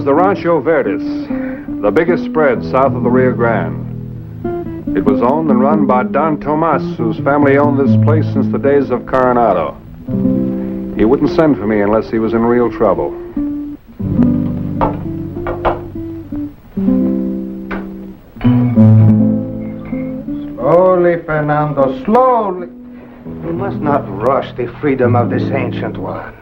the Rancho Verdes, the biggest spread south of the Rio Grande. It was owned and run by Don Tomas, whose family owned this place since the days of Coronado. He wouldn't send for me unless he was in real trouble. Slowly, Fernando, slowly. We must not rush the freedom of this ancient one.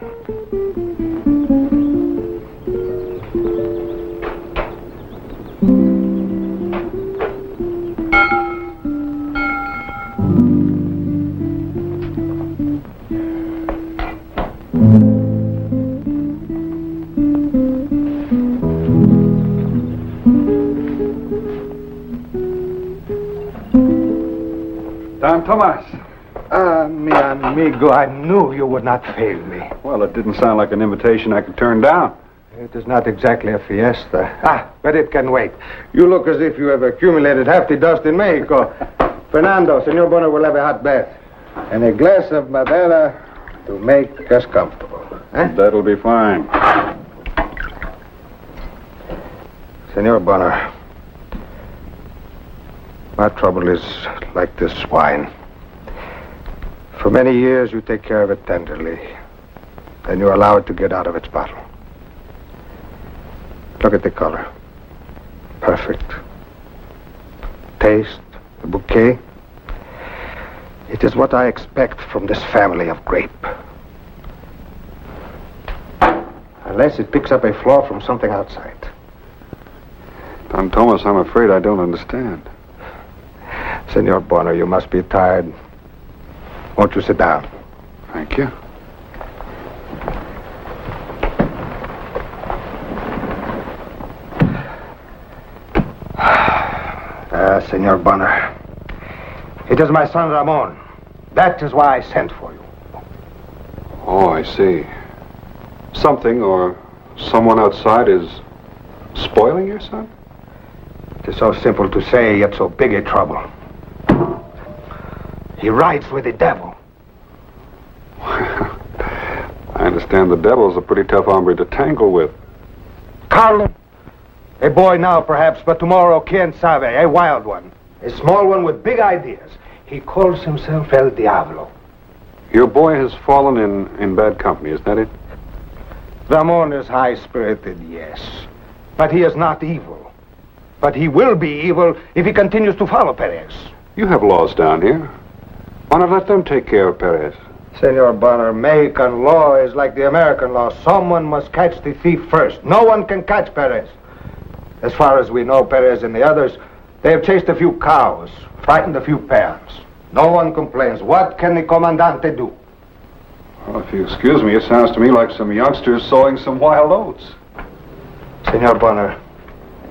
Don Tomas. Mi amigo, I knew you would not fail me. Well, it didn't sound like an invitation I could turn down. It is not exactly a fiesta. But it can wait. You look as if you have accumulated half the dust in Mexico. Fernando, Senor Bonner will have a hot bath. And a glass of Madeira to make us comfortable. That'll be fine. Senor Bonner, my trouble is like this wine. For many years, you take care of it tenderly. Then you allow it to get out of its bottle. Look at the color. Perfect. Taste, the bouquet. It is what I expect from this family of grape. Unless it picks up a flaw from something outside. Don Tomas, I'm afraid I don't understand. Senor Bonner, you must be tired. Won't you sit down? Thank you. Senor Bonner, it is my son Ramon. That is why I sent for you. Oh, I see. Something or someone outside is spoiling your son? It is so simple to say, yet so big a trouble. He rides with the devil. I understand the devil's a pretty tough hombre to tangle with. Carlo. A boy now, perhaps, but tomorrow, quien sabe, a wild one. A small one with big ideas. He calls himself El Diablo. Your boy has fallen in bad company, is that it? Ramon is high-spirited, yes. But he is not evil. But he will be evil if he continues to follow Perez. You have laws down here. Why not let them take care of Perez? Senor Bonner, Mexican law is like the American law. Someone must catch the thief first. No one can catch Perez. As far as we know, Perez and the others, they have chased a few cows, frightened a few parents. No one complains. What can the comandante do? Well, if you excuse me, it sounds to me like some youngsters sowing some wild oats. Senor Bonner,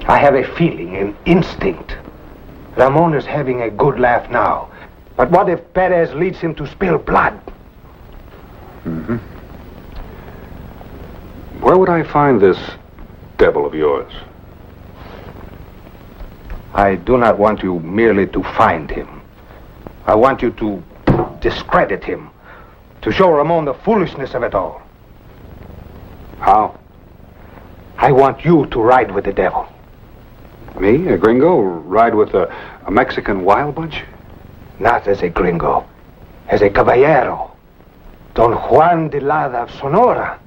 I have a feeling, an instinct. Ramon is having a good laugh now. But what if Perez leads him to spill blood? Mm-hmm. Where would I find this devil of yours? I do not want you merely to find him. I want you to discredit him, to show Ramon the foolishness of it all. How? I want you to ride with the devil. Me, a gringo, ride with a Mexican wild bunch? Not as a gringo, as a caballero. Don Juan de Lada of Sonora.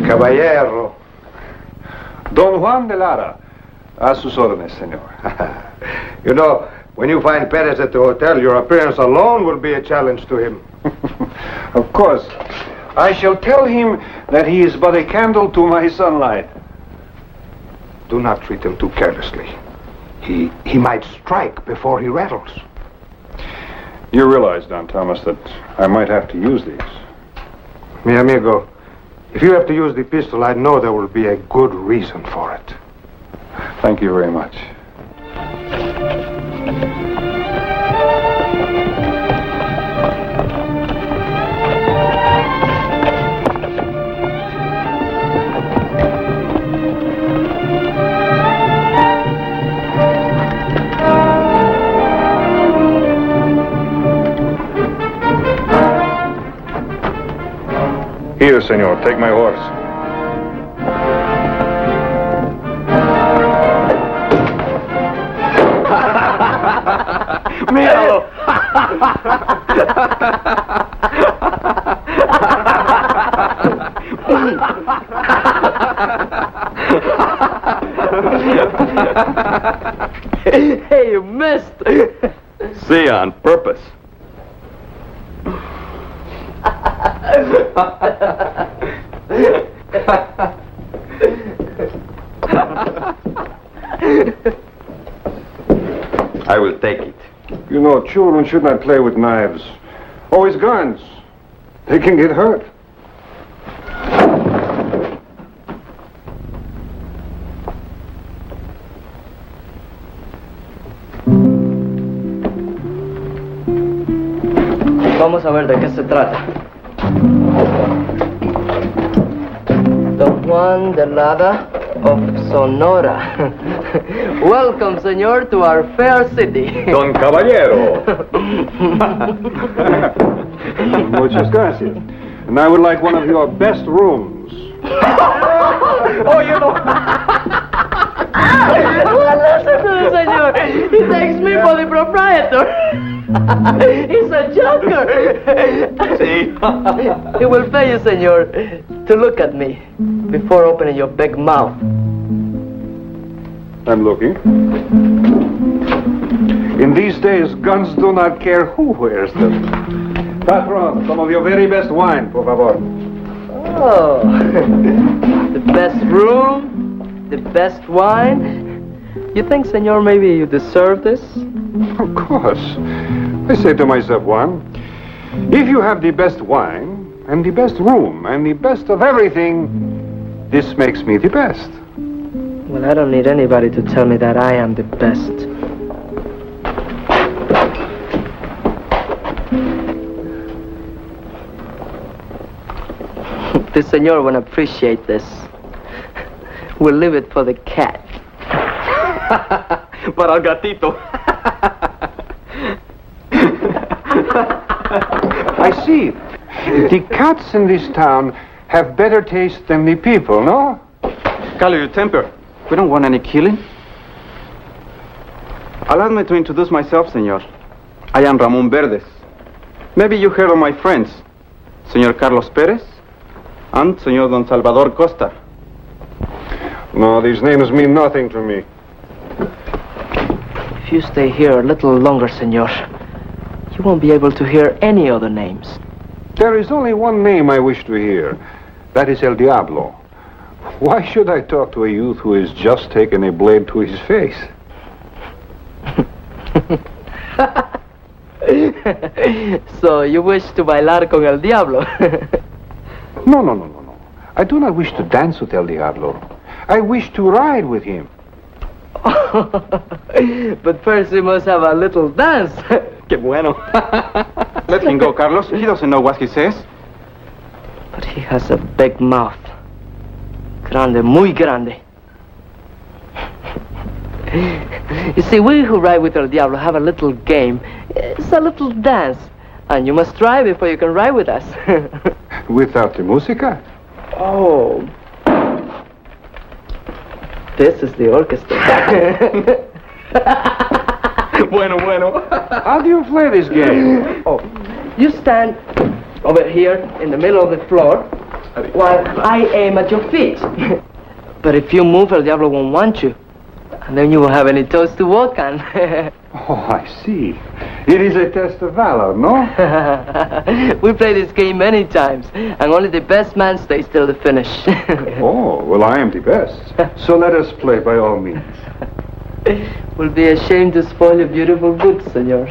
Caballero. Don Juan de Lara. A sus órdenes, señor. You know, when you find Perez at the hotel, your appearance alone will be a challenge to him. Of course. I shall tell him that he is but a candle to my sunlight. Do not treat him too carelessly. He might strike before he rattles. You realize, Don Thomas, that I might have to use these. Mi amigo, if you have to use the pistol, I know there will be a good reason for it. Thank you very much. Here, senor, take my horse. ¡Míralo! Hey, you missed! See, on purpose. I will take it. You know, children should not play with knives. Always guns. They can get hurt. Vamos a ver de qué se trata. Don Juan de Lada of Sonora. Welcome, senor, to our fair city. Don Caballero. Muchas gracias. And I would like one of your best rooms. Oh, you know. Well, listen to the senor. He takes me for the proprietor. He's a joker. See? He will pay you, senor, to look at me before opening your big mouth. I'm looking. In these days, guns do not care who wears them. Patron, some of your very best wine, por favor. Oh, the best room, the best wine. You think, senor, maybe you deserve this? Of course. I say to myself, Juan, if you have the best wine, and the best room, and the best of everything, this makes me the best. Well, I don't need anybody to tell me that I am the best. The senor won't appreciate this. We'll leave it for the cat. Para el gatito. I see. The cats in this town have better taste than the people, no? Call your temper. We don't want any killing. Allow me to introduce myself, senor. I am Ramon Verdes. Maybe you heard of my friends, Senor Carlos Perez and Senor Don Salvador Costa. No, these names mean nothing to me. If you stay here a little longer, senor, you won't be able to hear any other names. There is only one name I wish to hear. That is El Diablo. Why should I talk to a youth who has just taken a blade to his face? So you wish to bailar con El Diablo? No. I do not wish to dance with El Diablo. I wish to ride with him. But first we must have a little dance. Qué bueno. Let him go, Carlos. He doesn't know what he says. But he has a big mouth. Grande, muy grande. You see, we who ride with El Diablo have a little game. It's a little dance. And you must try before you can ride with us. Without the música? Oh. This is the orchestra. Bueno. How do you play this game? Oh, you stand over here in the middle of the floor while I aim at your feet. But if you move, El Diablo won't want you. And then you won't have any toes to walk on. Oh, I see. It is a test of valor, no? We play this game many times, and only the best man stays till the finish. Oh, well, I am the best. So let us play by all means. We'll be ashamed to spoil your beautiful boots, senor.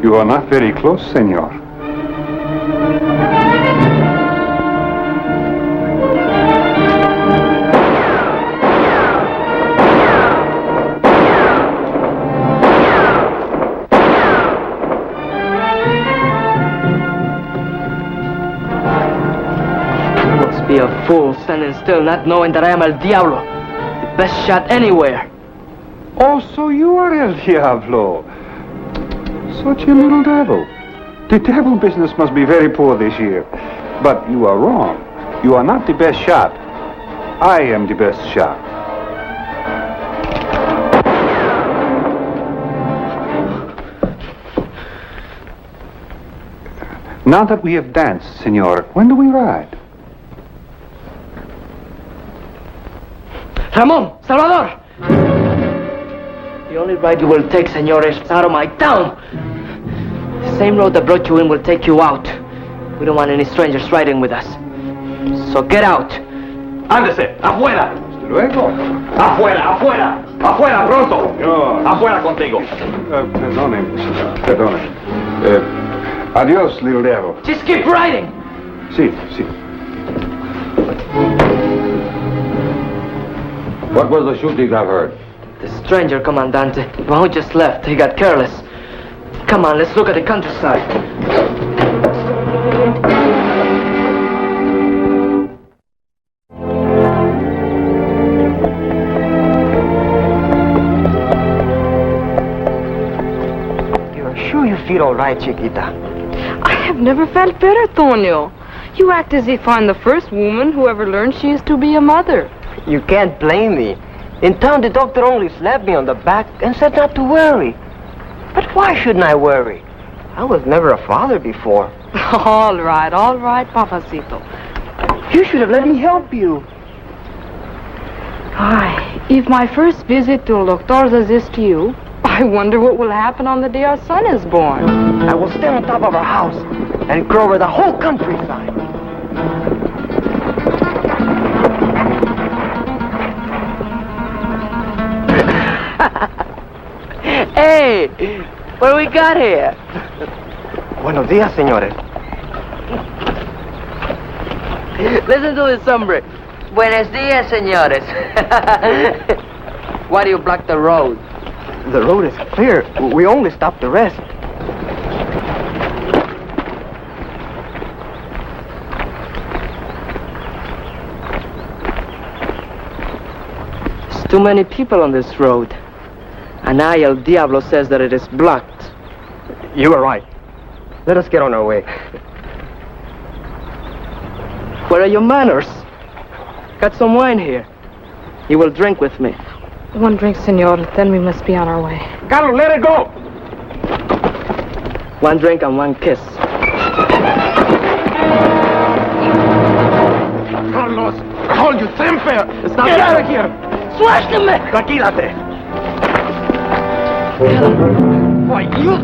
You are not very close, senor. standing still, not knowing that I am El Diablo, the best shot anywhere. Oh, so you are El Diablo. Such a little devil. The devil business must be very poor this year. But you are wrong. You are not the best shot. I am the best shot. Now that we have danced, senor, when do we ride? Ramon! Salvador! The only ride you will take, senor, is out of my town. The same road that brought you in will take you out. We don't want any strangers riding with us. So get out. Ándese, afuera. Luego. Afuera, afuera. Afuera, pronto. Yo. Afuera contigo. Perdone, señor. Perdone. Adios, little devil. Just keep riding. Sí, sí. What was the shooting I've heard? The stranger, Comandante. The one who just left. He got careless. Come on, let's look at the countryside. You're sure you feel all right, Chiquita? I have never felt better, Tonio. You act as if I'm the first woman who ever learned she is to be a mother. You can't blame me. In town, the doctor only slapped me on the back and said not to worry. But why shouldn't I worry? I was never a father before. All right, Papacito. You should have let me help you. Ay, if my first visit to a doctor does this to you, I wonder what will happen on the day our son is born. I will stand on top of our house and crow over the whole countryside. Hey, what do we got here? Buenos días, señores. Listen to this hombre. Buenos dias, señores. Why do you block the road? The road is clear. We only stopped to rest. There's too many people on this road. And I, El Diablo, says that it is blocked. You are right. Let us get on our way. Where are your manners? Got some wine here. You will drink with me. One drink, senor, then we must be on our way. Carlos, let it go. One drink and one kiss. Carlos, hold your temper. Stop. Get out of here. Suélteme. Tranquilate. Why, you...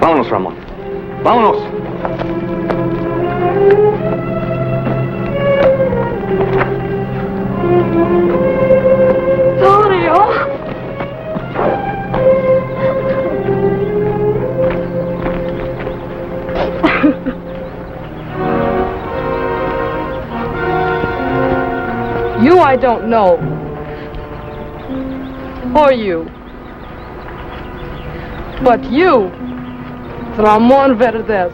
Vámonos, Ramón. Vámonos. You I don't know. Or you. But you, Ramon Verdes.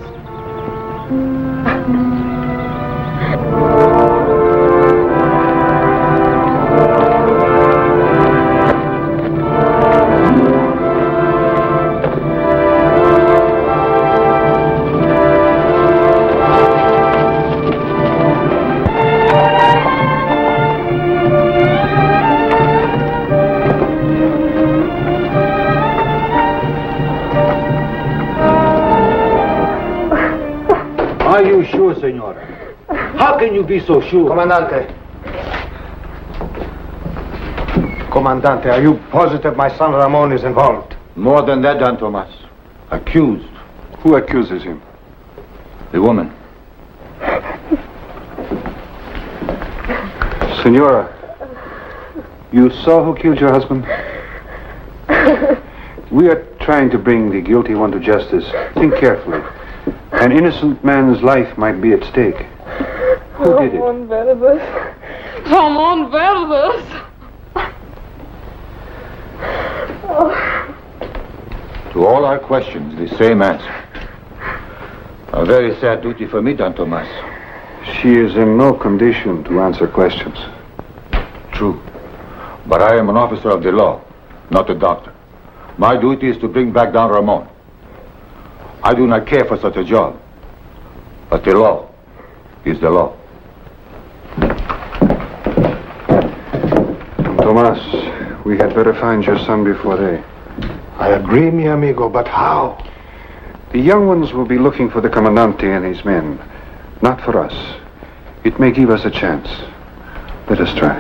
Are you sure, senora? How can you be so sure? Comandante. Comandante, are you positive my son Ramon is involved? More than that, Don Tomas. Accused. Who accuses him? The woman. Senora, you saw who killed your husband? We are trying to bring the guilty one to justice. Think carefully. An innocent man's life might be at stake. Who did it? Ramon Verdes. Ramon Verdes. To all our questions, the same answer. A very sad duty for me, Don Tomas. She is in no condition to answer questions. True. But I am an officer of the law, not a doctor. My duty is to bring back Don Ramon. I do not care for such a job. But the law is the law. Tomas, we had better find your son before they... I agree, mi amigo, but how? The young ones will be looking for the Commandante and his men, not for us. It may give us a chance. Let us try.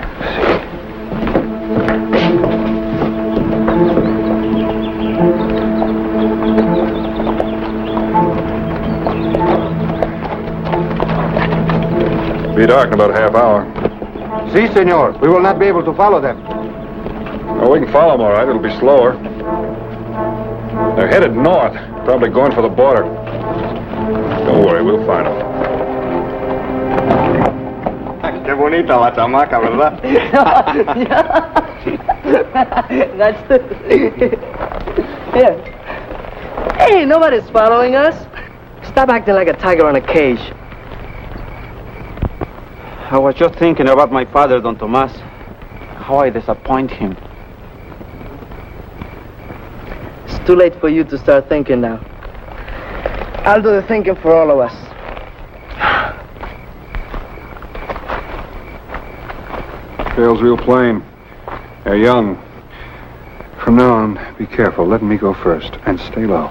Be dark in about a half hour. Si, senor. We will not be able to follow them. Oh, we can follow them all right. It'll be slower. They're headed north, probably going for the border. Don't worry, we'll find them. Qué bonita la chamaca, ¿verdad? That's the... Here. Hey, nobody's following us. Stop acting like a tiger in a cage. I was just thinking about my father, Don Tomas. How I disappoint him. It's too late for you to start thinking now. I'll do the thinking for all of us. Sail's real plain. They're young. From now on, be careful. Let me go first. And stay low.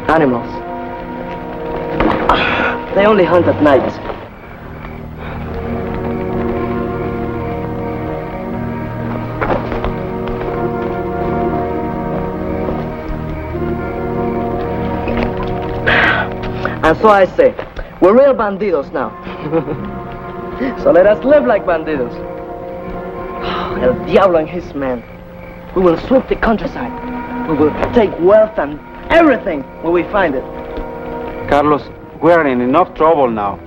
Animals. They only hunt at night. And so I say, we're real bandidos now. So let us live like bandidos. El Diablo and his men. We will sweep the countryside. We will take wealth and everything when we find it. Carlos, we are in enough trouble now.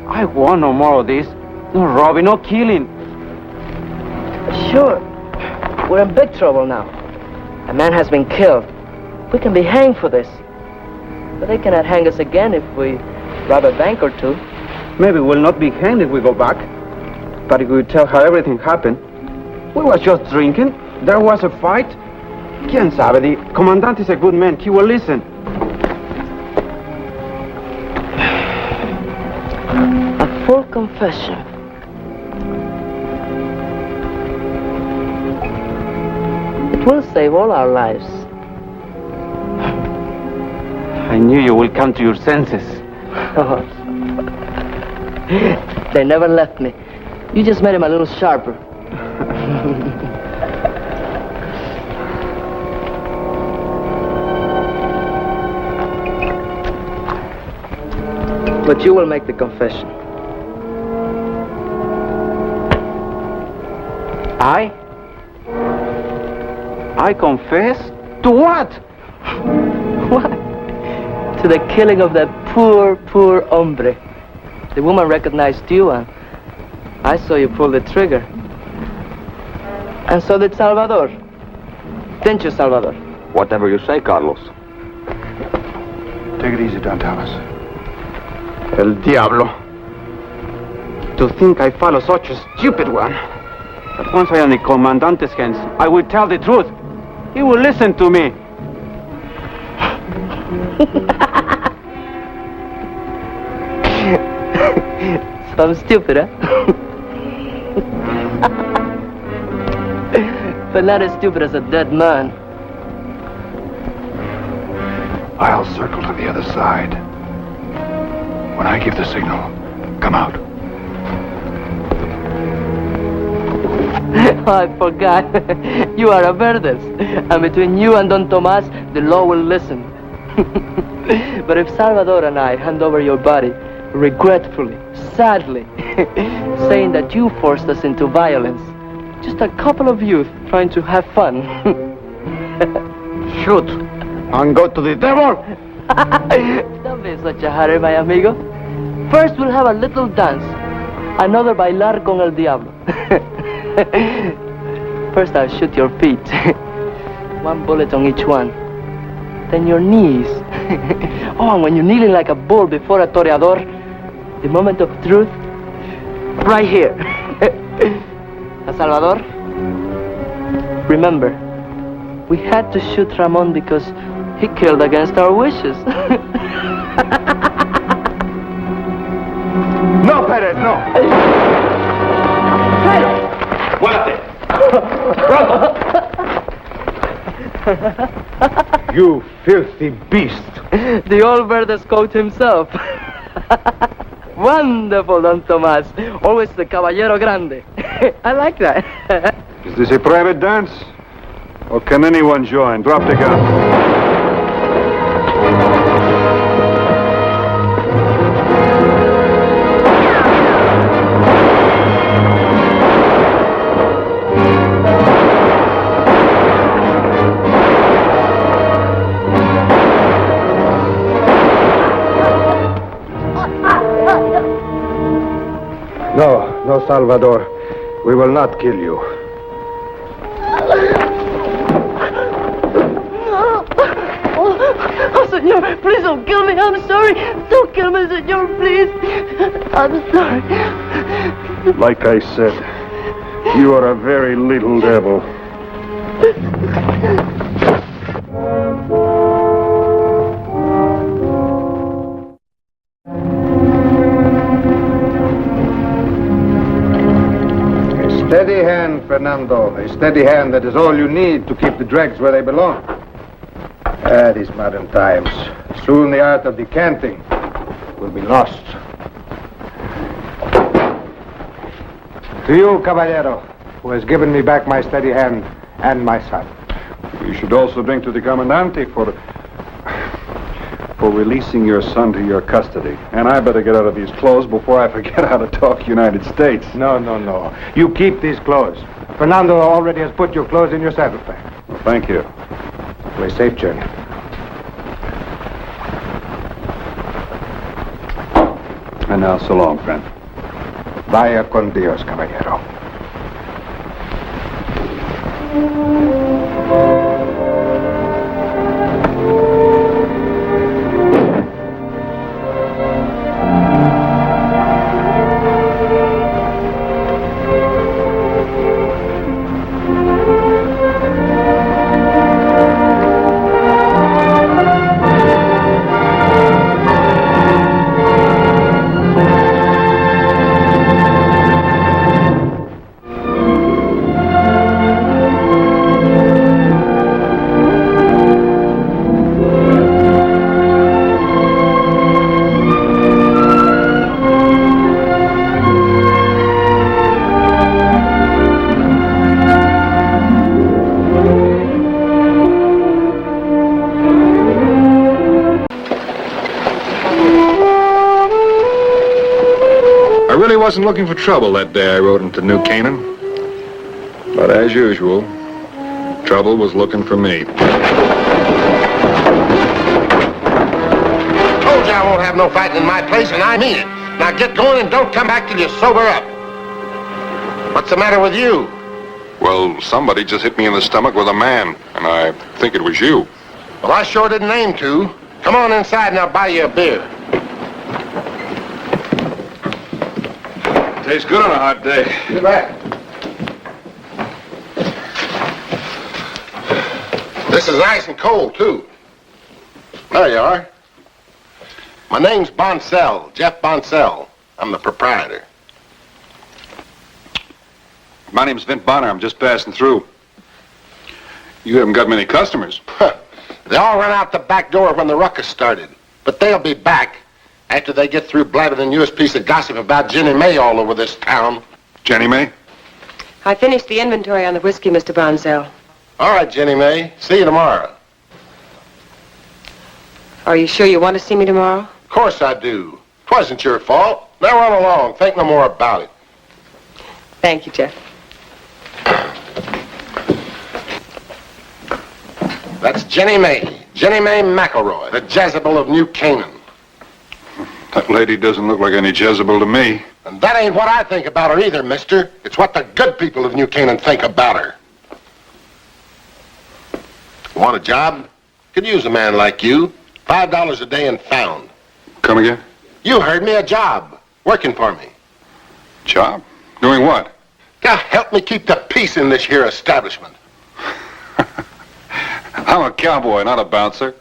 I want no more of this. No robbing, no killing. Sure. We're in big trouble now. A man has been killed. We can be hanged for this. But they cannot hang us again if we rob a bank or two. Maybe we'll not be hanged if we go back. But if we tell how everything happened, we was just drinking. There was a fight. Quien sabe, the commandant is a good man. He will listen. A full confession. It will save all our lives. I knew you will come to your senses. They never left me. You just made him a little sharper. But you will make the confession. I confess? To what? What? To the killing of that poor, poor hombre. The woman recognized you, and I saw you pull the trigger. And so did Salvador. Didn't you, Salvador? Whatever you say, Carlos. Take it easy, Don Thomas. El Diablo. To think I follow such a stupid one. But once I am in the Commandante's hands, I will tell the truth. He will listen to me. So I'm stupid, huh? But not as stupid as a dead man. I'll circle to the other side. When I give the signal, come out. Oh, I forgot. You are a Verdes. And between you and Don Tomas, the law will listen. But if Salvador and I hand over your body, regretfully, sadly, saying that you forced us into violence, just a couple of youth trying to have fun. Shoot and go to the devil. Don't be such a hurry, my amigo. First we'll have a little dance. Another bailar con el diablo. First I'll shoot your feet. One bullet on each one. Then your knees. Oh, and when you're kneeling like a bull before a toreador, the moment of truth, right here. Salvador, remember, we had to shoot Ramon because he killed against our wishes. No, Perez, no. Perez! You filthy beast. The old Verdescote himself. Wonderful, Don Tomas. Always the Caballero Grande. I like that. Is this a private dance? Or can anyone join? Drop the gun. No, Salvador. We will not kill you. Oh, senor, please don't kill me. I'm sorry. Don't kill me, senor, please. I'm sorry. Like I said, you are a very little devil. Steady hand, Fernando. A steady hand, that is all you need to keep the dregs where they belong. These modern times. Soon the art of decanting will be lost. To you, Caballero, who has given me back my steady hand and my son. You should also drink to the Commandante for releasing your son to your custody. And I better get out of these clothes before I forget how to talk United States. No. You keep these clothes. Fernando already has put your clothes in your saddlebag. Well, thank you. A safe journey. And now, so long, friend. Vaya con Dios, caballero. I wasn't looking for trouble that day I rode into New Canaan. But as usual, trouble was looking for me. Told you I won't have no fighting in my place, and I mean it. Now get going and don't come back till you sober up. What's the matter with you? Well, somebody just hit me in the stomach with a man, and I think it was you. Well, I sure didn't aim to. Come on inside and I'll buy you a beer. Tastes good on a hot day. Get back. This is nice and cold, too. There you are. My name's Bonsell, Jeff Bonsell. I'm the proprietor. My name's Vint Bonner. I'm just passing through. You haven't got many customers. They all ran out the back door when the ruckus started. But they'll be back after they get through blabbing the newest piece of gossip about Jenny May all over this town. Jenny May? I finished the inventory on the whiskey, Mr. Bonsell. All right, Jenny May. See you tomorrow. Are you sure you want to see me tomorrow? Of course I do. 'Twasn't your fault. Now run along. Think no more about it. Thank you, Jeff. That's Jenny May. Jenny May McElroy, the Jezebel of New Canaan. That lady doesn't look like any Jezebel to me. And that ain't what I think about her either, mister. It's what the good people of New Canaan think about her. Want a job? Could use a man like you. $5 a day and found. Come again? You heard me, a job. Working for me. Job? Doing what? God help me keep the peace in this here establishment. I'm a cowboy, not a bouncer.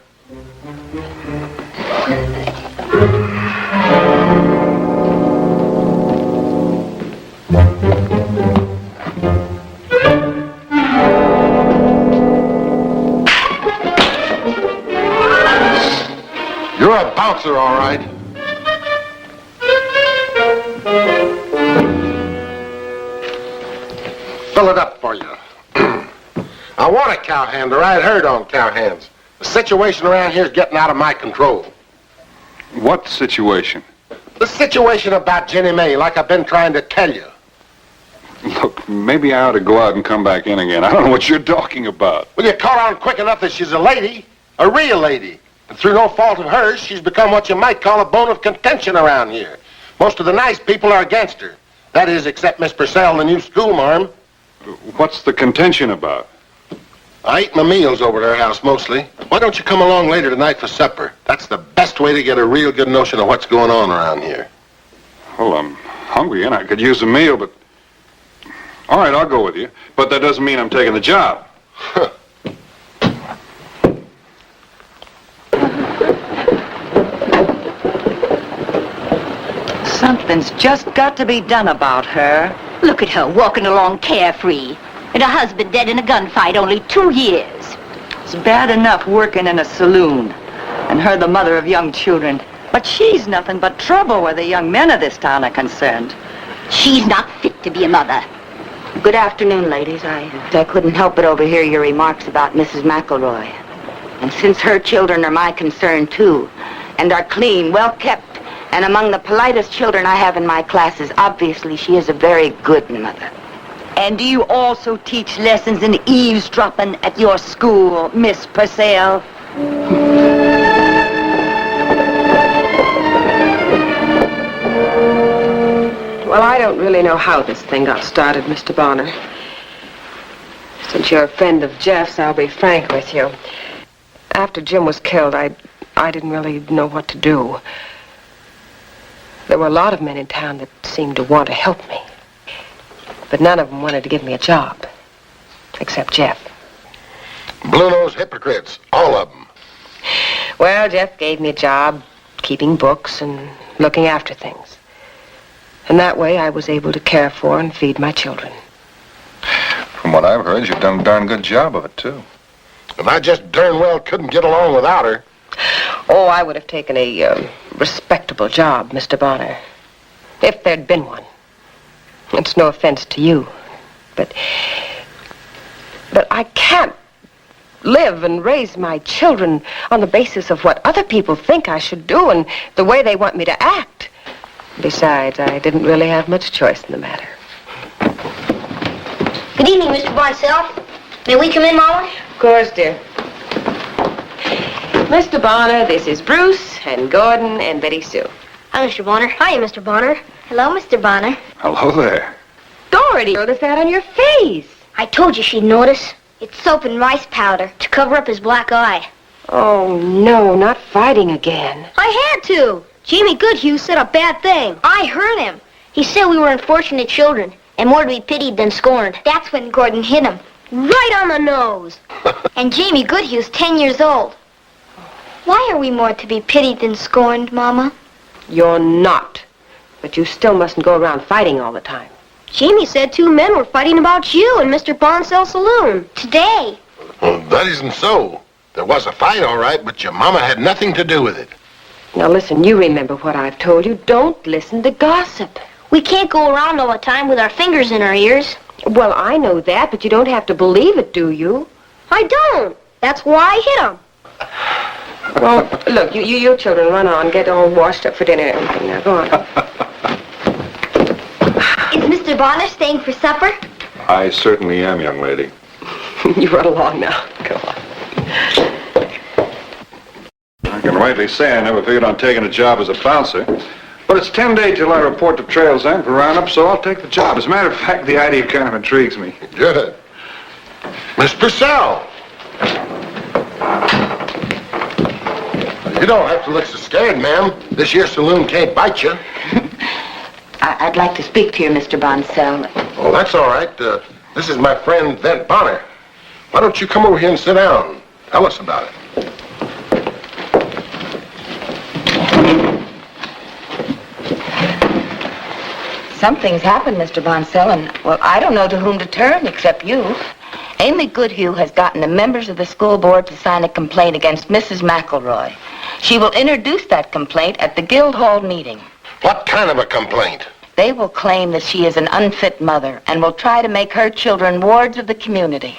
You're a bouncer, all right. Fill it up for you. I want a cowhand to ride herd on cowhands. The situation around here is getting out of my control. What situation? The situation about Jenny May, like I've been trying to tell you. Look, maybe I ought to go out and come back in again. I don't know what you're talking about. Well, you caught on quick enough that she's a lady, a real lady. And through no fault of hers, she's become what you might call a bone of contention around here. Most of the nice people are against her. That is, except Miss Purcell, the new schoolmarm. What's the contention about? I eat my meals over at her house mostly. Why don't you come along later tonight for supper? That's the best way to get a real good notion of what's going on around here. Well, I'm hungry and I could use a meal, but... All right, I'll go with you. But that doesn't mean I'm taking the job. Something's just got to be done about her. Look at her walking along carefree. And her husband dead in a gunfight only 2 years. It's bad enough working in a saloon and her the mother of young children. But she's nothing but trouble where the young men of this town are concerned. She's not fit to be a mother. Good afternoon, ladies. I couldn't help but overhear your remarks about Mrs. McElroy. And since her children are my concern, too, and are clean, well-kept, and among the politest children I have in my classes, obviously she is a very good mother. And do you also teach lessons in eavesdropping at your school, Miss Purcell? Well, I don't really know how this thing got started, Mr. Bonner. Since you're a friend of Jeff's, I'll be frank with you. After Jim was killed, I didn't really know what to do. There were a lot of men in town that seemed to want to help me. But none of them wanted to give me a job. Except Jeff. Blue-nosed hypocrites, all of them. Well, Jeff gave me a job keeping books and looking after things. And that way I was able to care for and feed my children. From what I've heard, you've done a darn good job of it, too. And I just darn well couldn't get along without her. Oh, I would have taken a respectable job, Mr. Bonner. If there'd been one. It's no offense to you, but I can't live and raise my children on the basis of what other people think I should do and the way they want me to act. Besides, I didn't really have much choice in the matter. Good evening, Mr. Boncell. May we come in, Mama? Of course, dear. Mr. Bonner, this is Bruce and Gordon and Betty Sue. Hi, Mr. Bonner. Hi, Mr. Bonner. Hello, Mr. Bonner. Hello there. Dorothy, notice that on your face. I told you she'd notice. It's soap and rice powder to cover up his black eye. Oh, no, not fighting again. I had to. Jamie Goodhue said a bad thing. I heard him. He said we were unfortunate children and more to be pitied than scorned. That's when Gordon hit him. Right on the nose. And Jamie Goodhue's 10 years old. Why are we more to be pitied than scorned, Mama? You're not. But you still mustn't go around fighting all the time. Jamie said 2 men were fighting about you in Mr. Boncell's saloon. Today. Well, that isn't so. There was a fight, all right, but your mama had nothing to do with it. Now listen, you remember what I've told you. Don't listen to gossip. We can't go around all the time with our fingers in our ears. Well, I know that, but you don't have to believe it, do you? I don't. That's why I hit him. Well, look, you children run on, get all washed up for dinner and everything. Now, go on. Is Mr. Bonner staying for supper? I certainly am, young lady. You run along now. Go on. I can rightly say I never figured on taking a job as a bouncer. But it's 10 days till I report to Trails End for roundup, so I'll take the job. As a matter of fact, the idea kind of intrigues me. Good. Miss Purcell. You don't have to look so scared, ma'am. This here saloon can't bite you. I'd like to speak to you, Mr. Bonsell. Oh, that's all right. This is my friend, Vent Bonner. Why don't you come over here and sit down? Tell us about it. Something's happened, Mr. Bonsell, and, well, I don't know to whom to turn except you. Amy Goodhue has gotten the members of the school board to sign a complaint against Mrs. McElroy. She will introduce that complaint at the Guildhall meeting. What kind of a complaint? They will claim that she is an unfit mother and will try to make her children wards of the community.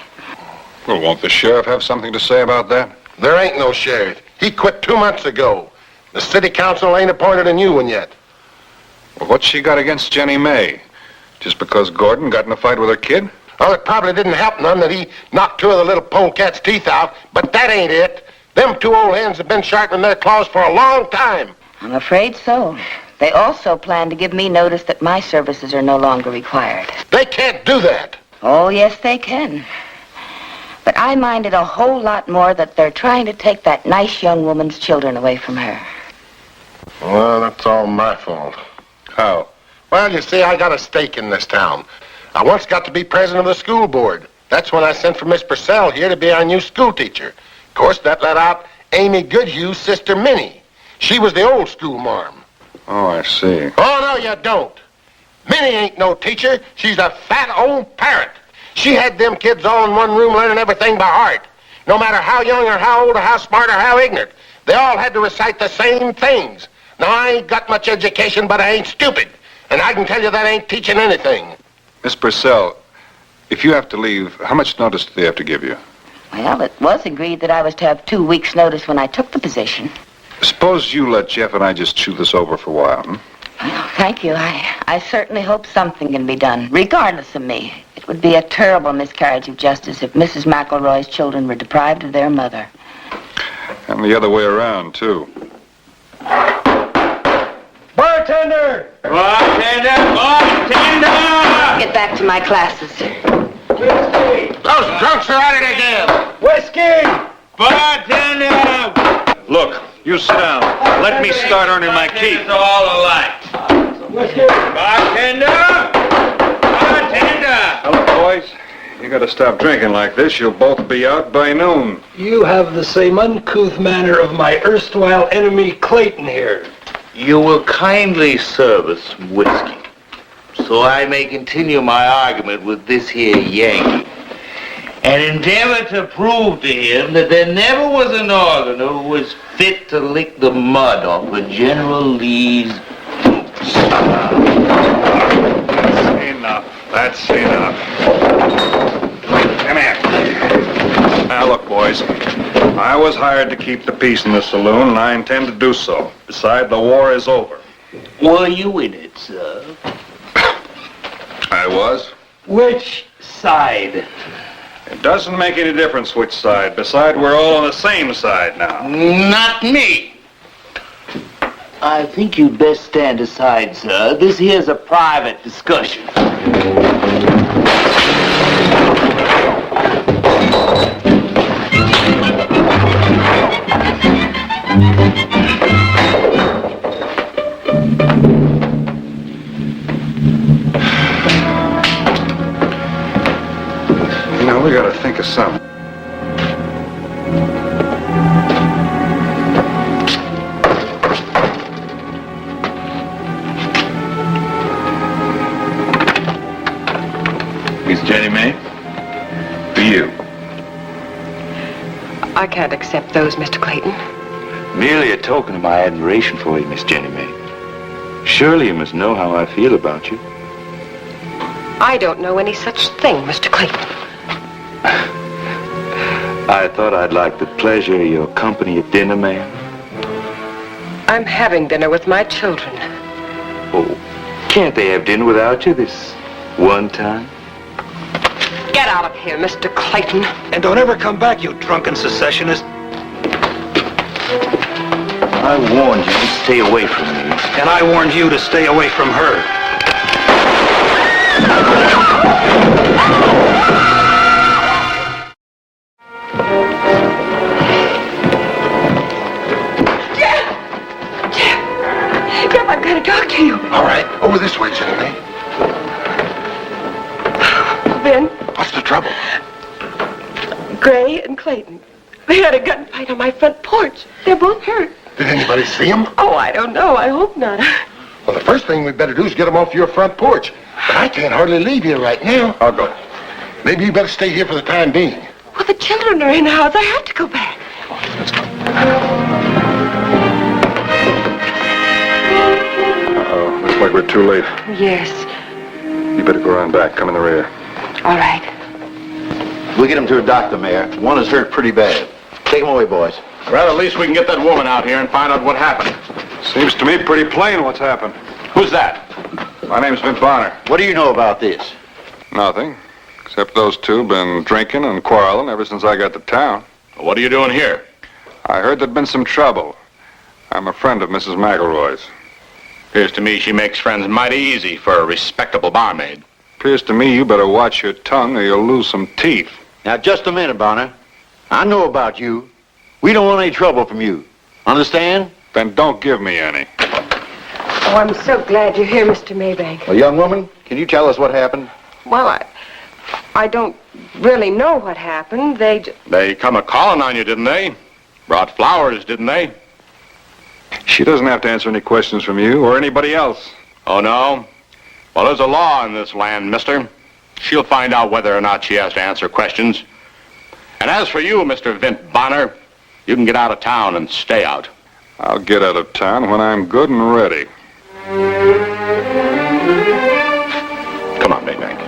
Well, won't the sheriff have something to say about that? There ain't no sheriff. He quit 2 months ago. The city council ain't appointed a new one yet. Well, what's she got against Jenny May? Just because Gordon got in a fight with her kid? Well, it probably didn't help none that he knocked 2 of the little polecat's teeth out, but that ain't it. Them 2 old hens have been sharpening their claws for a long time. I'm afraid so. They also plan to give me notice that my services are no longer required. They can't do that. Oh, yes, they can. But I mind it a whole lot more that they're trying to take that nice young woman's children away from her. Well, that's all my fault. How? Well, you see, I got a stake in this town. I once got to be president of the school board. That's when I sent for Miss Purcell here to be our new school teacher. Of course, that let out Amy Goodhue's sister, Minnie. She was the old school marm. Oh, I see. Oh, no, you don't. Minnie ain't no teacher. She's a fat old parrot. She had them kids all in one room learning everything by heart. No matter how young or how old or how smart or how ignorant, they all had to recite the same things. Now, I ain't got much education, but I ain't stupid. And I can tell you that ain't teaching anything. Miss Purcell, if you have to leave, how much notice do they have to give you? Well, it was agreed that I was to have 2 weeks' notice when I took the position. Suppose you let Jeff and I just chew this over for a while, Well, thank you. I certainly hope something can be done, regardless of me. It would be a terrible miscarriage of justice if Mrs. McElroy's children were deprived of their mother. And the other way around, too. Bartender! Bartender! Bartender! Get back to my classes. Whiskey! Those drunks are at it again. Whiskey! Bartender! Look, you sit down. Let me start earning my keep. It's all alike. Whiskey! Bartender! Bartender! Hello, boys. You gotta stop drinking like this. You'll both be out by noon. You have the same uncouth manner of my erstwhile enemy Clayton here. You will kindly serve us some whiskey, so I may continue my argument with this here Yankee, and endeavor to prove to him that there never was a northerner who was fit to lick the mud off of General Lee's boots. That's enough. That's enough. Come here. Now, look, boys. I was hired to keep the peace in the saloon, and I intend to do so. Besides, the war is over. Were you in it, sir? I was. Which side? It doesn't make any difference which side. Besides, we're all on the same side now. Not me. I think you'd best stand aside, sir. This here's a private discussion. You know, we gotta think of something. Miss Jenny May? For you. I can't accept those, Mr. Clayton. Merely a token of my admiration for you, Miss Jenny May. Surely you must know how I feel about you. I don't know any such thing, Mr. Clayton. I thought I'd like the pleasure of your company at dinner, ma'am. I'm having dinner with my children. Oh, can't they have dinner without you this one time? Get out of here, Mr. Clayton. And don't ever come back, you drunken secessionist. I warned you to stay away from me. And I warned you to stay away from her. Jeff, I've got to talk to you. All right, over this way, Jenny. Ben, What's the trouble? Gray and Clayton. They had a gunfight on my front porch. They're both hurt. Did anybody see him? Oh, I don't know. I hope not. Well, the first thing we better do is get him off your front porch. But I can't hardly leave here right now. I'll go. Maybe you better stay here for the time being. Well, the children are in the house. I have to go back. Let's go. Uh-oh, looks like we're too late. Yes. You better go around back. Come in the rear. All right. We'll get him to a doctor, Mayor. One is hurt pretty bad. Take him away, boys. Well, at least we can get that woman out here and find out what happened. Seems to me pretty plain what's happened. Who's that? My name's Vint Bonner. What do you know about this? Nothing. Except those two been drinking and quarreling ever since I got to town. What are you doing here? I heard there'd been some trouble. I'm a friend of Mrs. McElroy's. Appears to me she makes friends mighty easy for a respectable barmaid. Appears to me you better watch your tongue or you'll lose some teeth. Now, just a minute, Bonner. I know about you. We don't want any trouble from you. Understand? Then don't give me any. Oh, I'm so glad you're here, Mr. Maybank. Well, young woman, can you tell us what happened? Well, I don't really know what happened. They come a-calling on you, didn't they? Brought flowers, didn't they? She doesn't have to answer any questions from you or anybody else. Oh, no? Well, there's a law in this land, mister. She'll find out whether or not she has to answer questions. And as for you, Mr. Vint Bonner, you can get out of town and stay out. I'll get out of town when I'm good and ready. Come on, Maybank.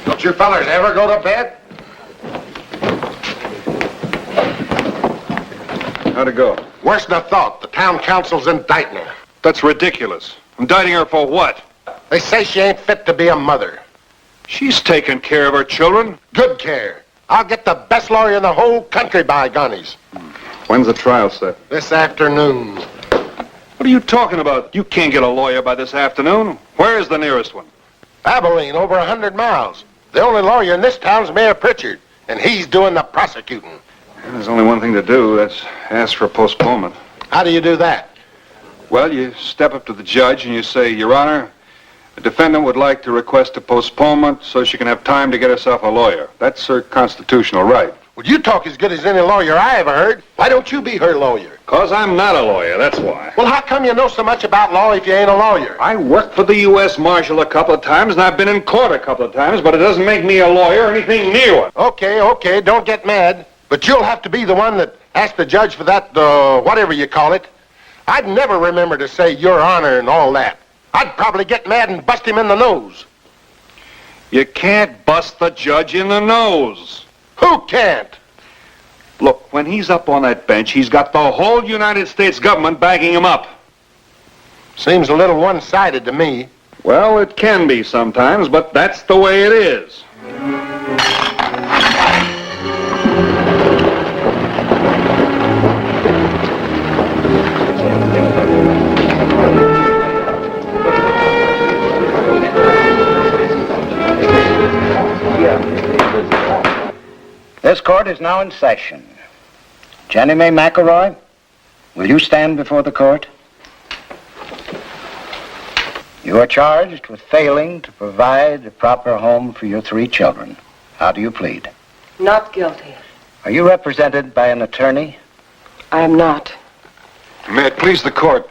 Don't you fellers ever go to bed? How'd it go? Worse than I thought. The town council's indicting her. That's ridiculous. Indicting her for what? They say she ain't fit to be a mother. She's taking care of her children. Good care. I'll get the best lawyer in the whole country, by gunnies. When's the trial set? This afternoon. What are you talking about? You can't get a lawyer by this afternoon. Where is the nearest one? Abilene, over 100 miles. The only lawyer in this town's Mayor Pritchard, and he's doing the prosecuting. There's only one thing to do. That's ask for a postponement. How do you do that? Well, you step up to the judge and you say, Your Honor, the defendant would like to request a postponement so she can have time to get herself a lawyer. That's her constitutional right. Well, you talk as good as any lawyer I ever heard. Why don't you be her lawyer? 'Cause I'm not a lawyer, that's why. Well, how come you know so much about law if you ain't a lawyer? I worked for the U.S. Marshal a couple of times, and I've been in court a couple of times, but it doesn't make me a lawyer or anything near one. Okay, don't get mad. But you'll have to be the one that asked the judge for that, whatever you call it. I'd never remember to say Your Honor and all that. I'd probably get mad and bust him in the nose. You can't bust the judge in the nose. Who can't? Look, when he's up on that bench, he's got the whole United States government backing him up. Seems a little one-sided to me. Well, it can be sometimes, but that's the way it is. This court is now in session. Jenny Mae McElroy, will you stand before the court? You are charged with failing to provide a proper home for your 3 children. How do you plead? Not guilty. Are you represented by an attorney? I am not. May it please the court.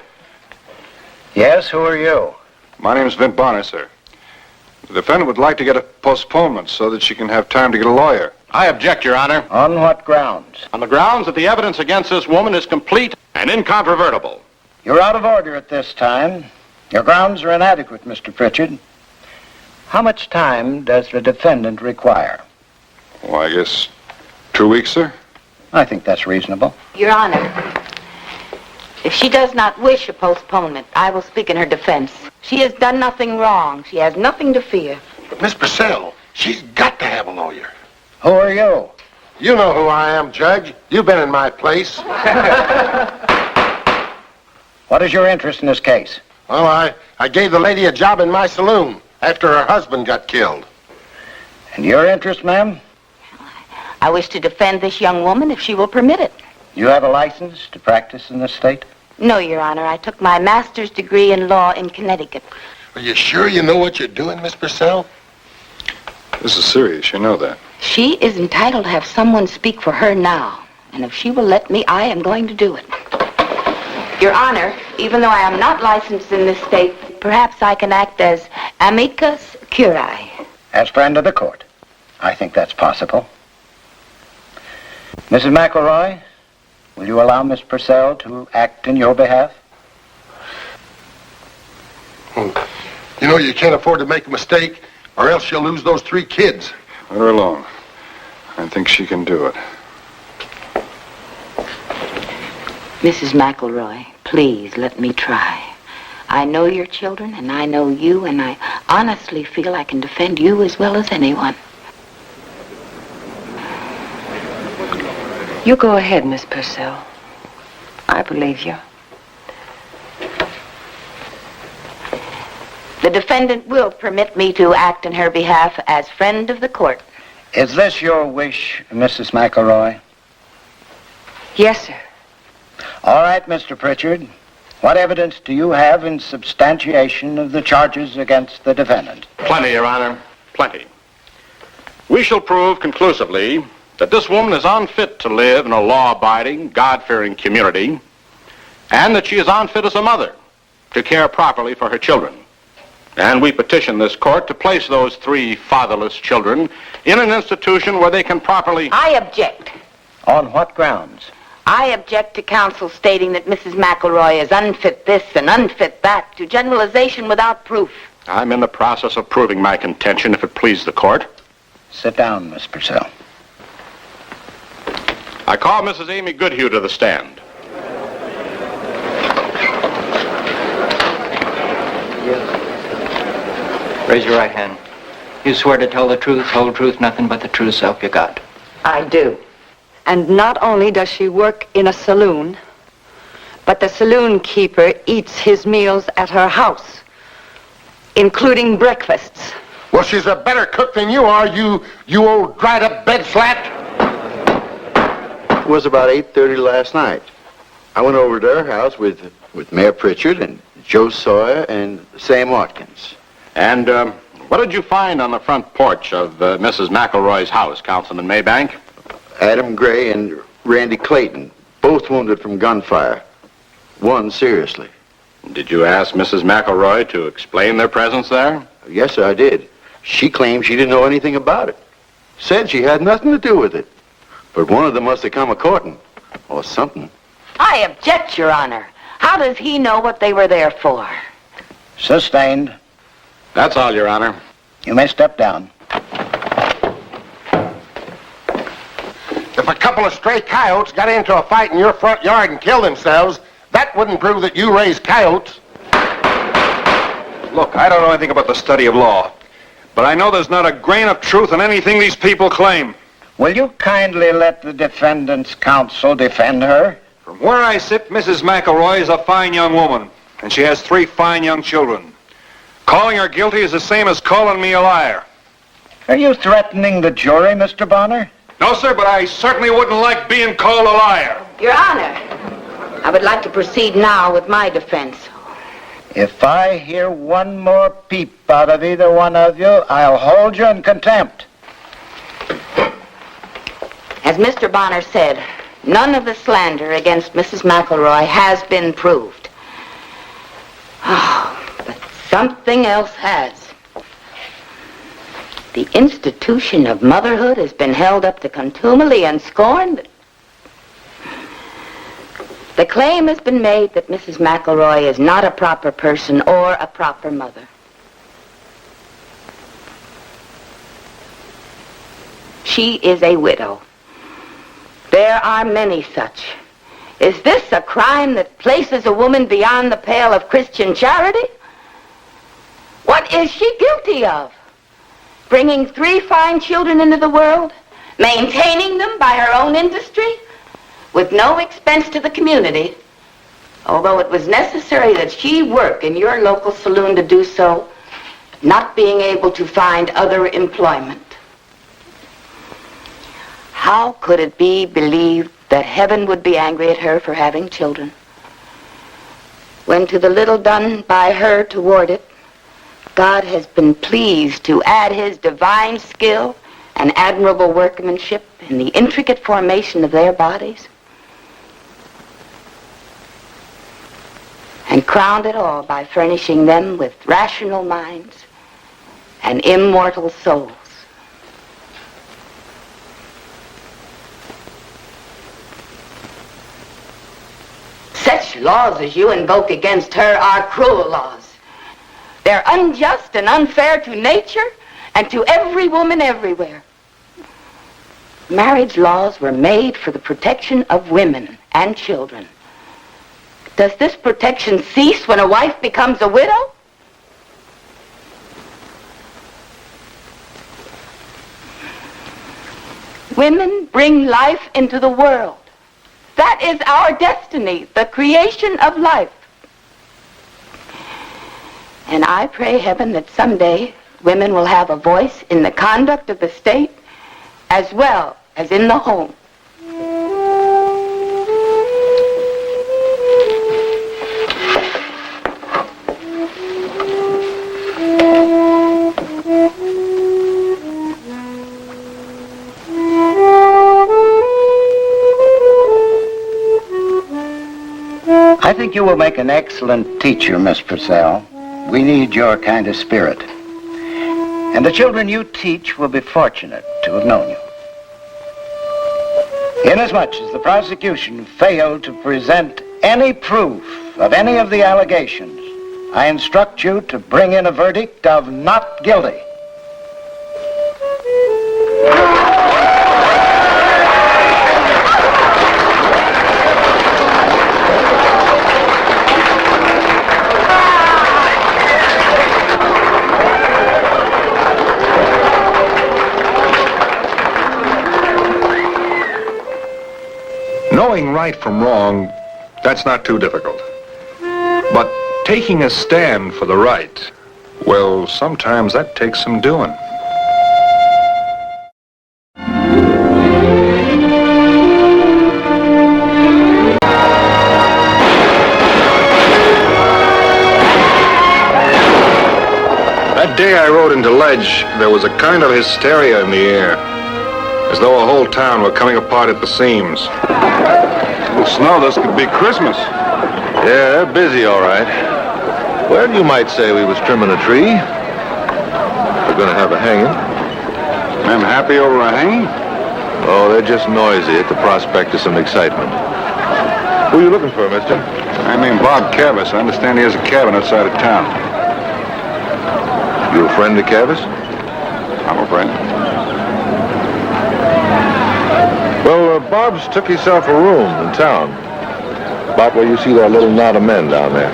Yes, who are you? My name's Vint Bonner, sir. The defendant would like to get a postponement so that she can have time to get a lawyer. I object, Your Honor. On what grounds? On the grounds that the evidence against this woman is complete and incontrovertible. You're out of order at this time. Your grounds are inadequate, Mr. Pritchard. How much time does the defendant require? Well, I guess 2 weeks, sir. I think that's reasonable. Your Honor, if she does not wish a postponement, I will speak in her defense. She has done nothing wrong. She has nothing to fear. But Miss Purcell, she's got to have a lawyer. Who are you? You know who I am, Judge. You've been in my place. What is your interest in this case? Well, I gave the lady a job in my saloon after her husband got killed. And your interest, ma'am? I wish to defend this young woman if she will permit it. You have a license to practice in this state? No, Your Honor. I took my master's degree in law in Connecticut. Are you sure you know what you're doing, Miss Purcell? This is serious, you know that. She is entitled to have someone speak for her now. And if she will let me, I am going to do it. Your Honor, even though I am not licensed in this state, perhaps I can act as amicus curiae. As friend of the court. I think that's possible. Mrs. McElroy, will you allow Miss Purcell to act in your behalf? You know you can't afford to make a mistake, or else you'll lose those 3 kids. Let her alone. I think she can do it. Mrs. McElroy, please let me try. I know your children, and I know you, and I honestly feel I can defend you as well as anyone. You go ahead, Miss Purcell. I believe you. The defendant will permit me to act in her behalf as friend of the court. Is this your wish, Mrs. McElroy? Yes, sir. All right, Mr. Pritchard. What evidence do you have in substantiation of the charges against the defendant? Plenty, Your Honor. Plenty. We shall prove conclusively that this woman is unfit to live in a law-abiding, God-fearing community, and that she is unfit as a mother to care properly for her children. And we petition this court to place those 3 fatherless children in an institution where they can properly... I object. On what grounds? I object to counsel stating that Mrs. McElroy is unfit this and unfit that, to generalization without proof. I'm in the process of proving my contention, if it please the court. Sit down, Miss Purcell. I call Mrs. Amy Goodhue to the stand. Raise your right hand. You swear to tell the truth, whole truth, nothing but the true self you got. I do. And not only does she work in a saloon, but the saloon keeper eats his meals at her house, including breakfasts. Well, she's a better cook than you are, you old dried-up bed flat. It was about 8:30 last night. I went over to her house with Mayor Pritchard and Joe Sawyer and Sam Watkins. And what did you find on the front porch of Mrs. McElroy's house, Councilman Maybank? Adam Gray and Randy Clayton, both wounded from gunfire. One seriously. Did you ask Mrs. McElroy to explain their presence there? Yes, sir, I did. She claimed she didn't know anything about it. Said she had nothing to do with it. But one of them must have come a-courting. Or something. I object, Your Honor. How does he know what they were there for? Sustained. That's all, Your Honor. You may step down. If a couple of stray coyotes got into a fight in your front yard and killed themselves, that wouldn't prove that you raised coyotes. Look, I don't know anything about the study of law, but I know there's not a grain of truth in anything these people claim. Will you kindly let the defendant's counsel defend her? From where I sit, Mrs. McElroy is a fine young woman, and she has 3 fine young children. Calling her guilty is the same as calling me a liar. Are you threatening the jury, Mr. Bonner? No, sir, but I certainly wouldn't like being called a liar. Your Honor, I would like to proceed now with my defense. If I hear one more peep out of either one of you, I'll hold you in contempt. As Mr. Bonner said, none of the slander against Mrs. McElroy has been proved. Oh, but something else has. The institution of motherhood has been held up to contumely and scorn. The claim has been made that Mrs. McElroy is not a proper person or a proper mother. she is a widow. There are many such. Is this a crime that places a woman beyond the pale of Christian charity? What is she guilty of? Bringing 3 fine children into the world, maintaining them by her own industry, with no expense to the community, although it was necessary that she work in your local saloon to do so, not being able to find other employment. How could it be believed that heaven would be angry at her for having children, when to the little done by her toward it, God has been pleased to add his divine skill and admirable workmanship in the intricate formation of their bodies? And crowned it all by furnishing them with rational minds and immortal souls. Such laws as you invoke against her are cruel laws. They're unjust and unfair to nature and to every woman everywhere. Marriage laws were made for the protection of women and children. Does this protection cease when a wife becomes a widow? Women bring life into the world. That is our destiny, the creation of life. And I pray heaven that someday women will have a voice in the conduct of the state as well as in the home. I think you will make an excellent teacher, Miss Purcell. We need your kind of spirit. And the children you teach will be fortunate to have known you. Inasmuch as the prosecution failed to present any proof of any of the allegations, I instruct you to bring in a verdict of not guilty. Knowing right from wrong, that's not too difficult. But taking a stand for the right, well, sometimes that takes some doing. That day I rode into Ledge, there was a kind of hysteria in the air, as though a whole town were coming apart at the seams. The snow, this could be Christmas. Yeah, they're busy, all right. Well, you might say we was trimming a tree. We're going to have a hanging. I'm happy over a hanging? Oh, they're just noisy at the prospect of some excitement. Who are you looking for, mister? I mean Bob Cavis. I understand he has a cabin outside of town. You a friend of Cavis? I'm a friend. Well, Bob's took himself a room in town. About where you see that little knot of men down there.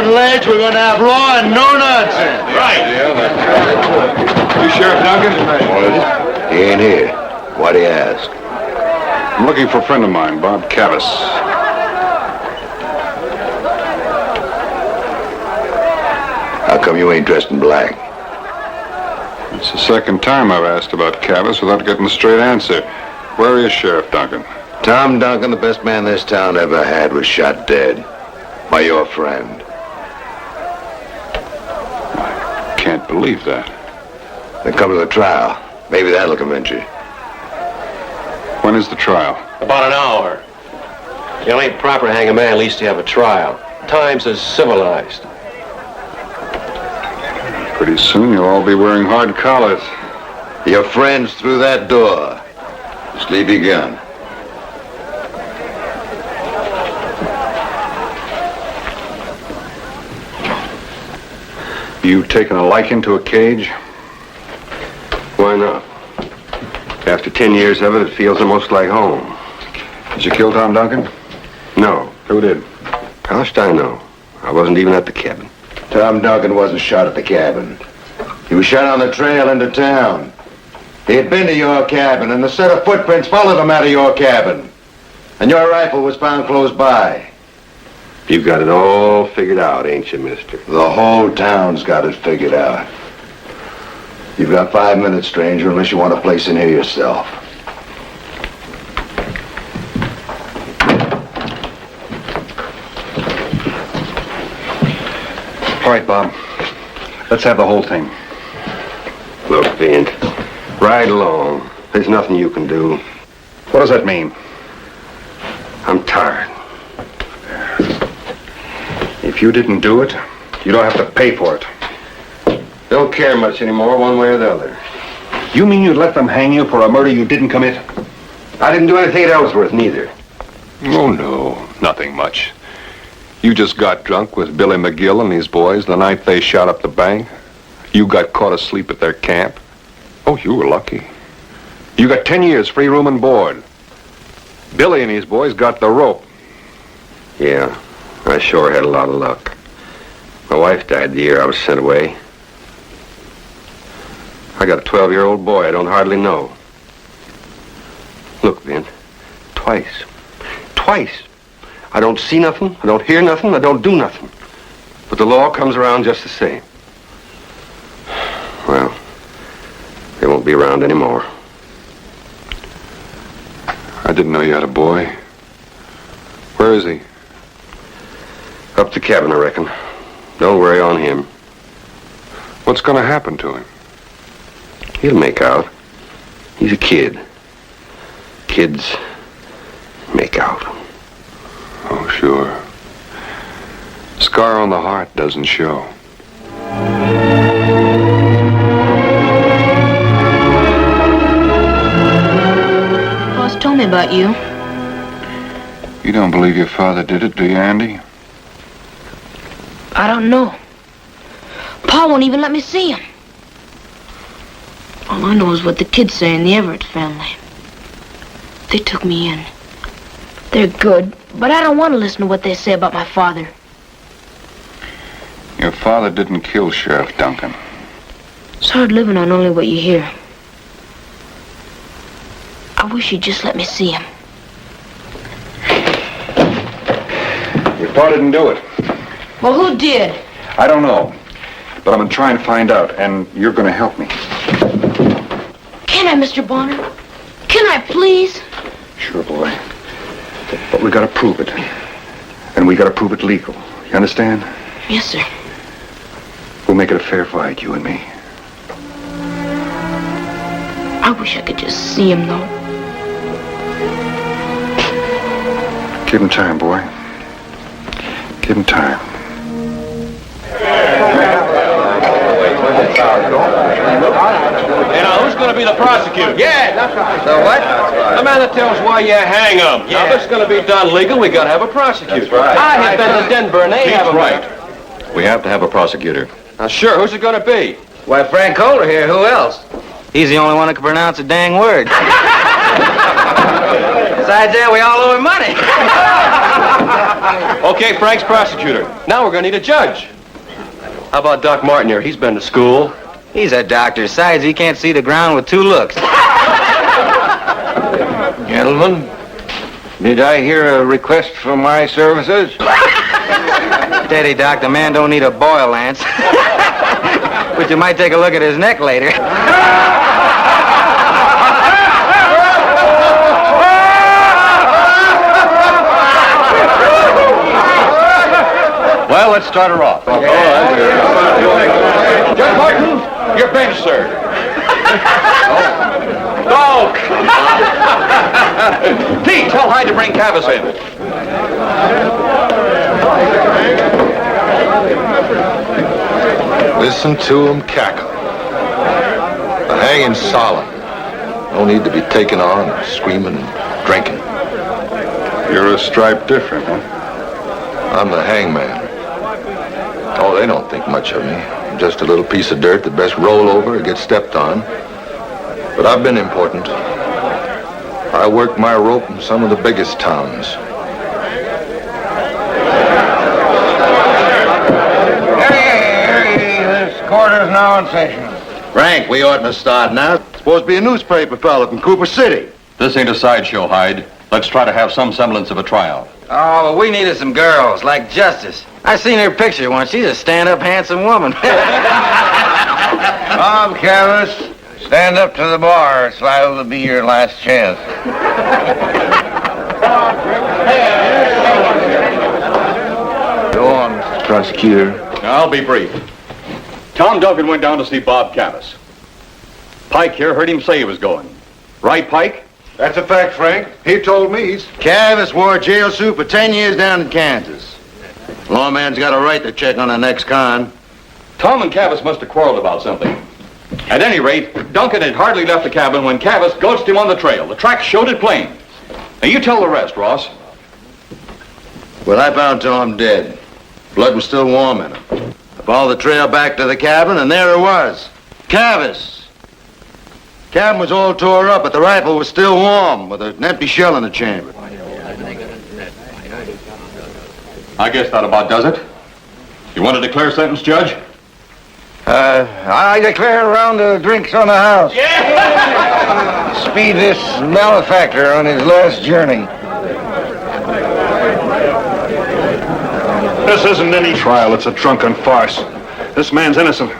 Ledge, we're going to have law and no nonsense. Right. You Sheriff Duncan? He ain't here. Why do you ask? I'm looking for a friend of mine, Bob Cavis. How come you ain't dressed in black? It's the second time I've asked about Cavis without getting a straight answer. Where is Sheriff Duncan? Tom Duncan, the best man this town ever had, was shot dead by your friend. Can't believe that. Then come to the trial. Maybe that'll convince you. When is the trial? About an hour. It ain't proper to hang a man unless you have a trial. Times is civilized. Pretty soon you'll all be wearing hard collars. Your friend's through that door. Sleepy gun. You taken a liking to a cage? Why not? After 10 years of it, it feels almost like home. Did you kill Tom Duncan? No. Who did? How should I know? I wasn't even at the cabin. Tom Duncan wasn't shot at the cabin. He was shot on the trail into town. He had been to your cabin, and a set of footprints followed him out of your cabin. And your rifle was found close by. You've got it all figured out, ain't you, mister? The whole town's got it figured out. You've got 5 minutes, stranger, unless you want a place in here yourself. All right, Bob. Let's have the whole thing. Look, Vint, ride along. There's nothing you can do. What does that mean? I'm tired. If you didn't do it, you don't have to pay for it. Don't care much anymore, one way or the other. You mean you'd let them hang you for a murder you didn't commit? I didn't do anything at Ellsworth, neither. Oh, no. Nothing much. You just got drunk with Billy McGill and these boys the night they shot up the bank. You got caught asleep at their camp. Oh, you were lucky. You got 10 years free room and board. Billy and his boys got the rope. Yeah, I sure had a lot of luck. My wife died the year I was sent away. I got a 12-year-old boy I don't hardly know. Look, Vint, twice. I don't see nothing, I don't hear nothing, I don't do nothing. But the law comes around just the same. Well, they won't be around anymore. I didn't know you had a boy. Where is he? Up the cabin, I reckon. Don't worry on him. What's going to happen to him? He'll make out. He's a kid. Kids make out. Oh, sure. Scar on the heart doesn't show. Boss told me about you. You don't believe your father did it, do you, Andy? I don't know. Pa won't even let me see him. All I know is what the kids say in the Everett family. They took me in. They're good, but I don't want to listen to what they say about my father. Your father didn't kill Sheriff Duncan. It's hard living on only what you hear. I wish you'd just let me see him. Your pa didn't do it. Well, who did? I don't know. But I'm going to try and find out, and you're going to help me. Can I, Mr. Bonner? Can I, please? Sure, boy. But we got to prove it. And we got to prove it legal. You understand? Yes, sir. We'll make it a fair fight, you and me. I wish I could just see him, though. Give him time, boy. Give him time. Hey, now, who's going to be the prosecutor? Yeah, that's right. So what? The man that tells why you hang him. Yeah. Now, this is going to be done legal. We got to have a prosecutor. That's right. I have been to Denver, and they He's have a right. We have to have a prosecutor. Now, sure, who's it going to be? Why, Frank Holder here. Who else? He's the only one who can pronounce a dang word. Besides that, we all owe him money. Okay, Frank's prosecutor. Now we're going to need a judge. How about Doc Martin here? He's been to school. He's a doctor. Besides, he can't see the ground with two looks. Gentlemen, did I hear a request for my services? Steady, Doc. The man don't need a boil, Lance. But you might take a look at his neck later. Well, let's start her off. Judge Martin, you're benched, sir. Go! Pete, tell Hyde to bring Cavus in. Listen to him cackle. The hanging's solemn. No need to be taken on or screaming and drinking. You're a stripe different, huh? I'm the hangman. Oh, they don't think much of me. I'm just a little piece of dirt that best roll over or get stepped on. But I've been important. I worked my rope in some of the biggest towns. This quarter's now in session. Frank, we oughtn't to start now. It's supposed to be a newspaper fella from Cooper City. This ain't a sideshow, Hyde. Let's try to have some semblance of a trial. Oh, but we needed some girls, like Justice. I seen her picture once. She's a stand-up, handsome woman. Bob Cavus, stand up to the bar. It's liable to be your last chance. Go on, Mr. Prosecutor. I'll be brief. Tom Duncan went down to see Bob Cavus. Pike here heard him say he was going. Right, Pike? That's a fact, Frank. He told me he's... Cavus wore a jail suit for 10 years down in Kansas. Lawman's got a right to check on the next con. Tom and Cavus must have quarreled about something. At any rate, Duncan had hardly left the cabin when Cavus ghost him on the trail. The tracks showed it plain. Now you tell the rest, Ross. Well, I found Tom dead. Blood was still warm in him. I followed the trail back to the cabin, and there it was. Cavus. Cabin was all tore up, but the rifle was still warm, with an empty shell in the chamber. I guess that about does it. You want to declare sentence, Judge? I declare a round of drinks on the house. Yeah! Speed this malefactor on his last journey. This isn't any trial. It's a drunken farce. This man's innocent.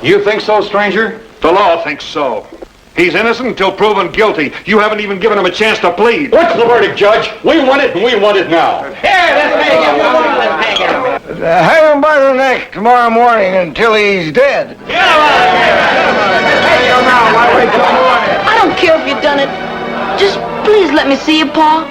You think so, stranger? The law thinks so. He's innocent until proven guilty. You haven't even given him a chance to plead. What's the verdict, Judge? We want it, and we want it now. Here, let's hang him. Come on, let's hang him. Hang him by the neck tomorrow morning until he's dead. I don't care if you've done it. Just please let me see you, Pa.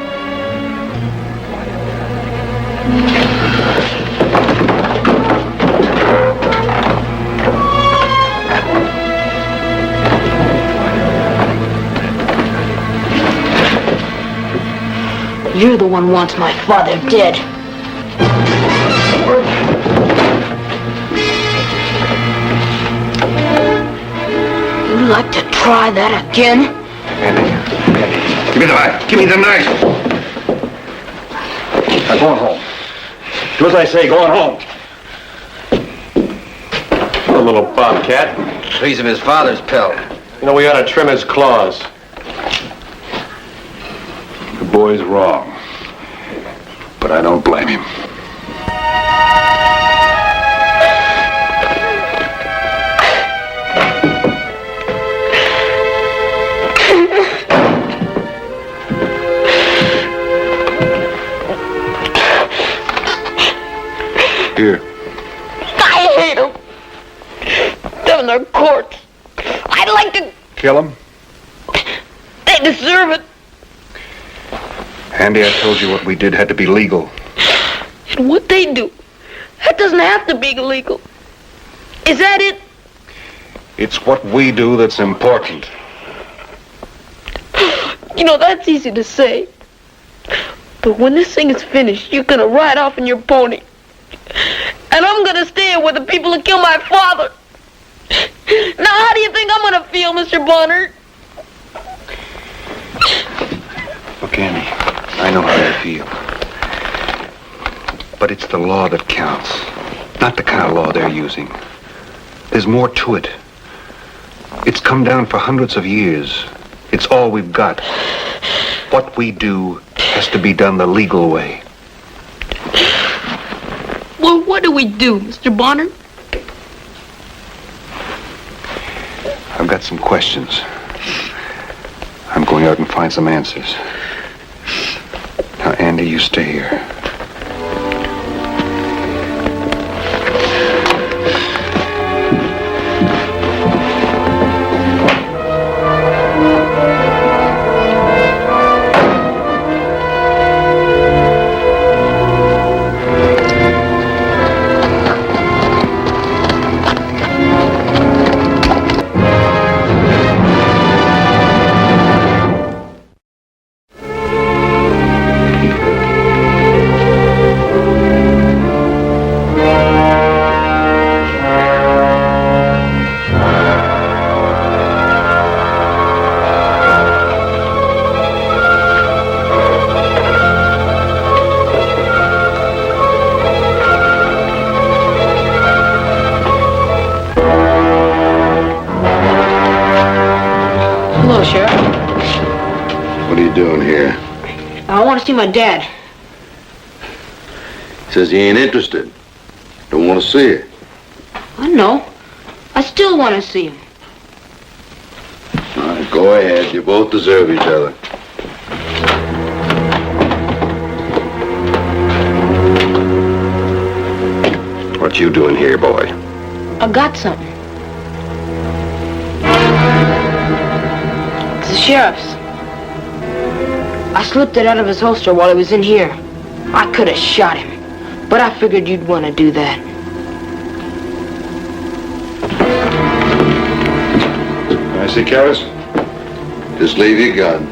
You're the one who wants my father dead. You'd like to try that again? Andy, give me the knife. Give me the knife. I'm going home. Do as I say, going home. A little bobcat. Piece of his father's pelt. You know, we ought to trim his claws. The boy's wrong. But I don't blame him. Here. I hate them. Them in their courts. I'd like to... Kill him? They deserve it. Andy, I told you what we did had to be legal. And what they do, that doesn't have to be illegal. Is that it? It's what we do that's important. You know, that's easy to say. But when this thing is finished, you're gonna ride off in your pony. And I'm gonna stay here with the people who killed my father. Now, how do you think I'm gonna feel, Mr. Bonner? Look, Andy, I know how you feel. But it's the law that counts, not the kind of law they're using. There's more to it. It's come down for hundreds of years. It's all we've got. What we do has to be done the legal way. Well, what do we do, Mr. Bonner? I've got some questions. I'm going out and find some answers. Now, Andy, you stay here. What are you doing here? I want to see my dad. Says he ain't interested. Don't want to see you. I know. I still want to see him. All right, go ahead. You both deserve each other. What you doing here, boy? I got something. It's the sheriff's. I slipped it out of his holster while he was in here. I could have shot him, but I figured you'd want to do that. Can I see Karis? Just leave your gun.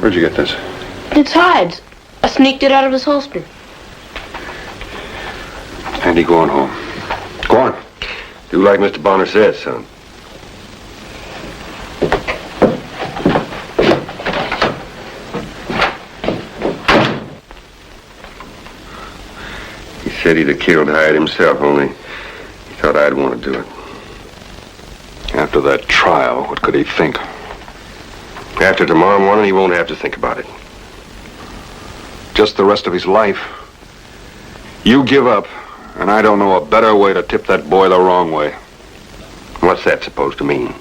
Where'd you get this? It's Hyde's. I sneaked it out of his holster. Andy, go on home. Go on. Do like Mr. Bonner says, son. He said he'd have killed Hyde himself, only he thought I'd want to do it. After that trial, what could he think? After tomorrow morning, he won't have to think about it. Just the rest of his life. You give up, and I don't know a better way to tip that boy the wrong way. What's that supposed to mean?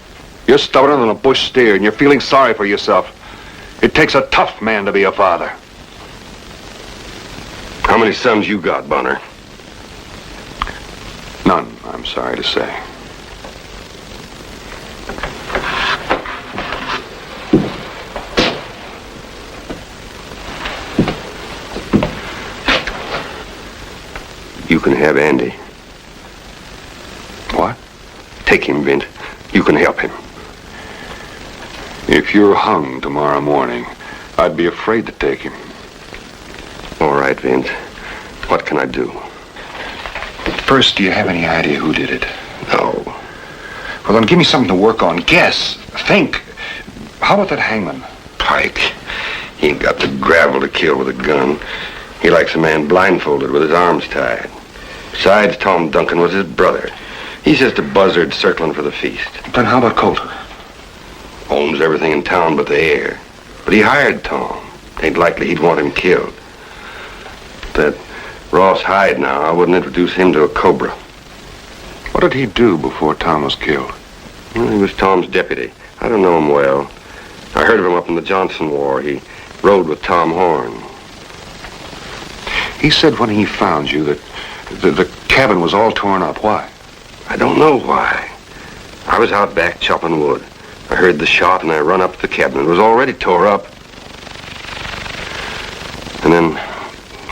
You're stubborner than a bush steer, and you're feeling sorry for yourself. It takes a tough man to be a father. How many sons you got, Bonner? None, I'm sorry to say. You can have Andy. What? Take him, Vint. You can help him. If you're hung tomorrow morning, I'd be afraid to take him. All right, Vint. What can I do? First, do you have any idea who did it? No. Well, then give me something to work on. Guess. Think. How about that hangman? Pike. He ain't got the gravel to kill with a gun. He likes a man blindfolded with his arms tied. Besides, Tom Duncan was his brother. He's just a buzzard circling for the feast. Then how about Coulter? Owns everything in town but the air. But he hired Tom. Ain't likely he'd want him killed. That Ross Hyde now, I wouldn't introduce him to a cobra. What did he do before Tom was killed? Well, he was Tom's deputy. I don't know him well. I heard of him up in the Johnson War. He rode with Tom Horn. He said when he found you that the cabin was all torn up. Why? I don't know why. I was out back chopping wood. I heard the shot and I run up to the cabin. It was already tore up. And then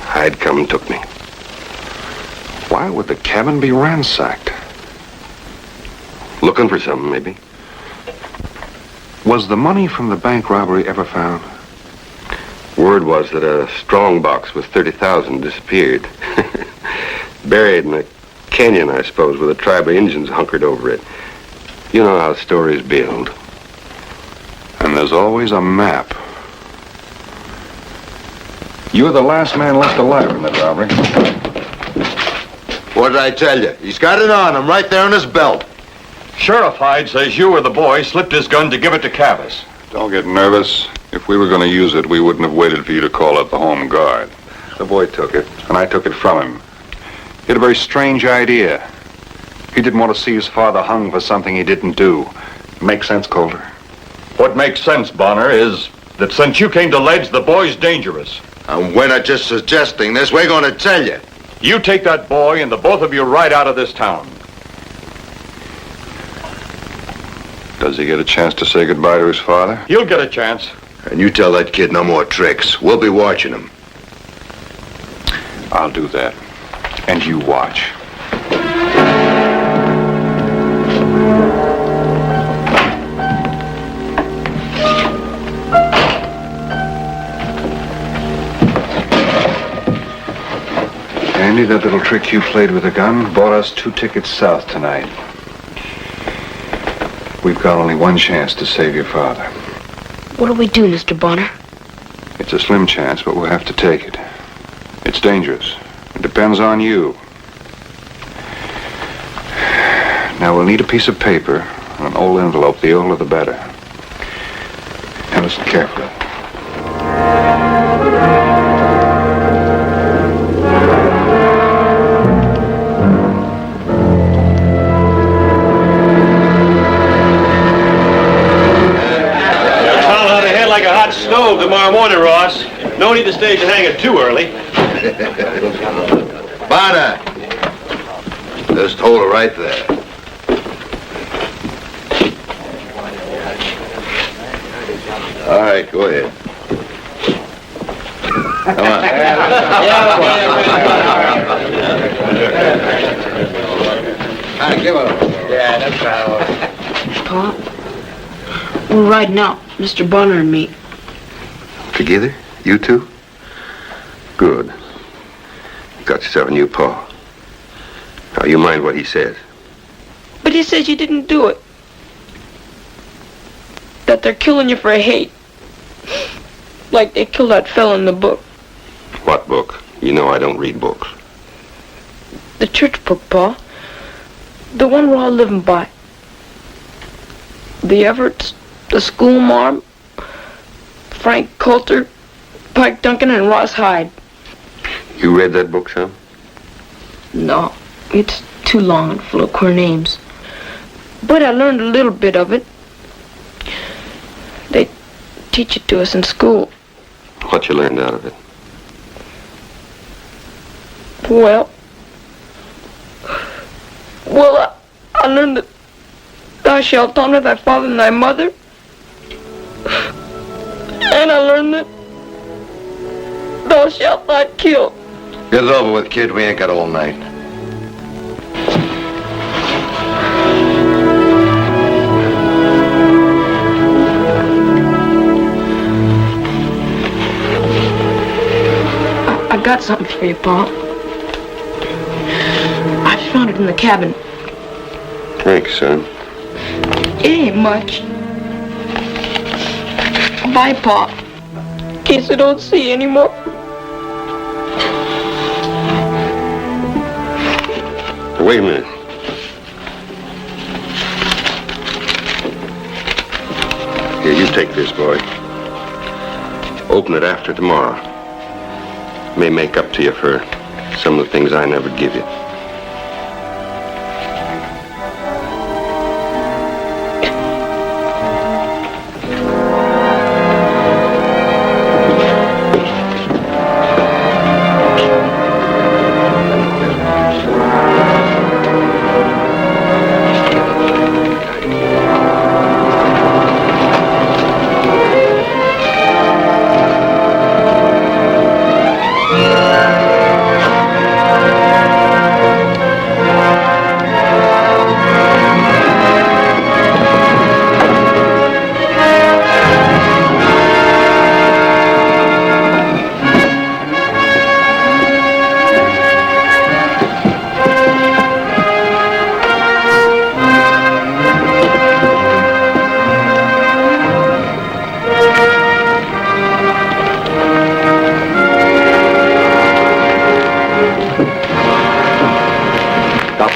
Hyde come and took me. Why would the cabin be ransacked? Looking for something, maybe. Was the money from the bank robbery ever found? Word was that a strong box with $30,000 disappeared. Buried in a canyon, I suppose, with a tribe of Indians hunkered over it. You know how stories build. And there's always a map. You're the last man left alive in that robbery. What did I tell you? He's got it on him right there in his belt. Sheriff Hyde says you or the boy slipped his gun to give it to Cavis. Don't get nervous. If we were going to use it, we wouldn't have waited for you to call out the home guard. The boy took it, and I took it from him. He had a very strange idea. He didn't want to see his father hung for something he didn't do. Make sense, Coulter? What makes sense, Bonner, is that since you came to Ledge, the boy's dangerous. And we're not just suggesting this, we're going to tell you. You take that boy and the both of you ride out of this town. Does he get a chance to say goodbye to his father? He'll get a chance. And you tell that kid no more tricks. We'll be watching him. I'll do that. And you watch. Andy, that little trick you played with a gun bought us 2 tickets south tonight. We've got only one chance to save your father. What do we do, Mr. Bonner? It's a slim chance, but we'll have to take it. It's dangerous. It depends on you. Now, we'll need a piece of paper and an old envelope. The older, the better. Now, listen carefully. Like a hot stove tomorrow morning, Ross. No need to stage the hangar too early. Bonner! Just hold it right there. All right, go ahead. Come on. Give it up. Yeah, that's right. Pa, we're riding out, Mr. Bonner and me. Together? You two? Good. Got yourself a new pa. Now, you mind what he says? But he says you didn't do it. That they're killing you for hate. Like they killed that fella in the book. What book? You know I don't read books. The church book, Pa. The one we're all living by. The Everetts, the school marm, Frank Coulter, Pike Duncan, and Ross Hyde. You read that book, son? No, it's too long and full of queer names. But I learned a little bit of it. They teach it to us in school. What you learned out of it? Well, I learned that thou shalt honor thy father and thy mother. And I learned that thou shalt not kill. Get it over with, kid. We ain't got all night. I got something for you, Pa. I found it in the cabin. Thanks, son. It ain't much. Bye, Pa. In case I don't see you anymore. Wait a minute. Here, you take this, boy. Open it after tomorrow. May make up to you for some of the things I never give you.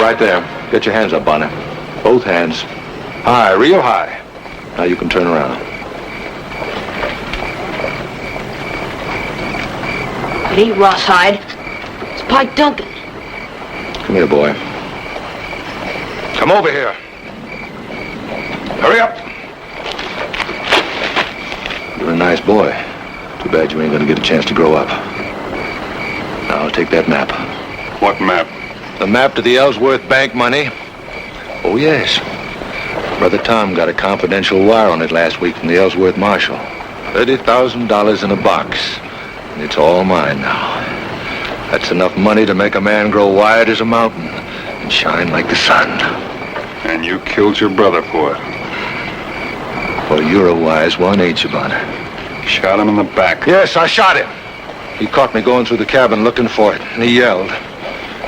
Right there. Get your hands up, Bonner. Both hands. High, real high. Now you can turn around. It ain't Ross Hyde. It's Pike Duncan. Come here, boy. Come over here. Hurry up. You're a nice boy. Too bad you ain't gonna get a chance to grow up. Now, take that map. What map? The map to the Ellsworth Bank money. Oh, yes. Brother Tom got a confidential wire on it last week from the Ellsworth Marshal. $30,000 in a box. And it's all mine now. That's enough money to make a man grow wide as a mountain and shine like the sun. And you killed your brother for it. Well, you're a wise one, ain't you, Bonner? Shot him in the back. Yes, I shot him. He caught me going through the cabin looking for it, and he yelled.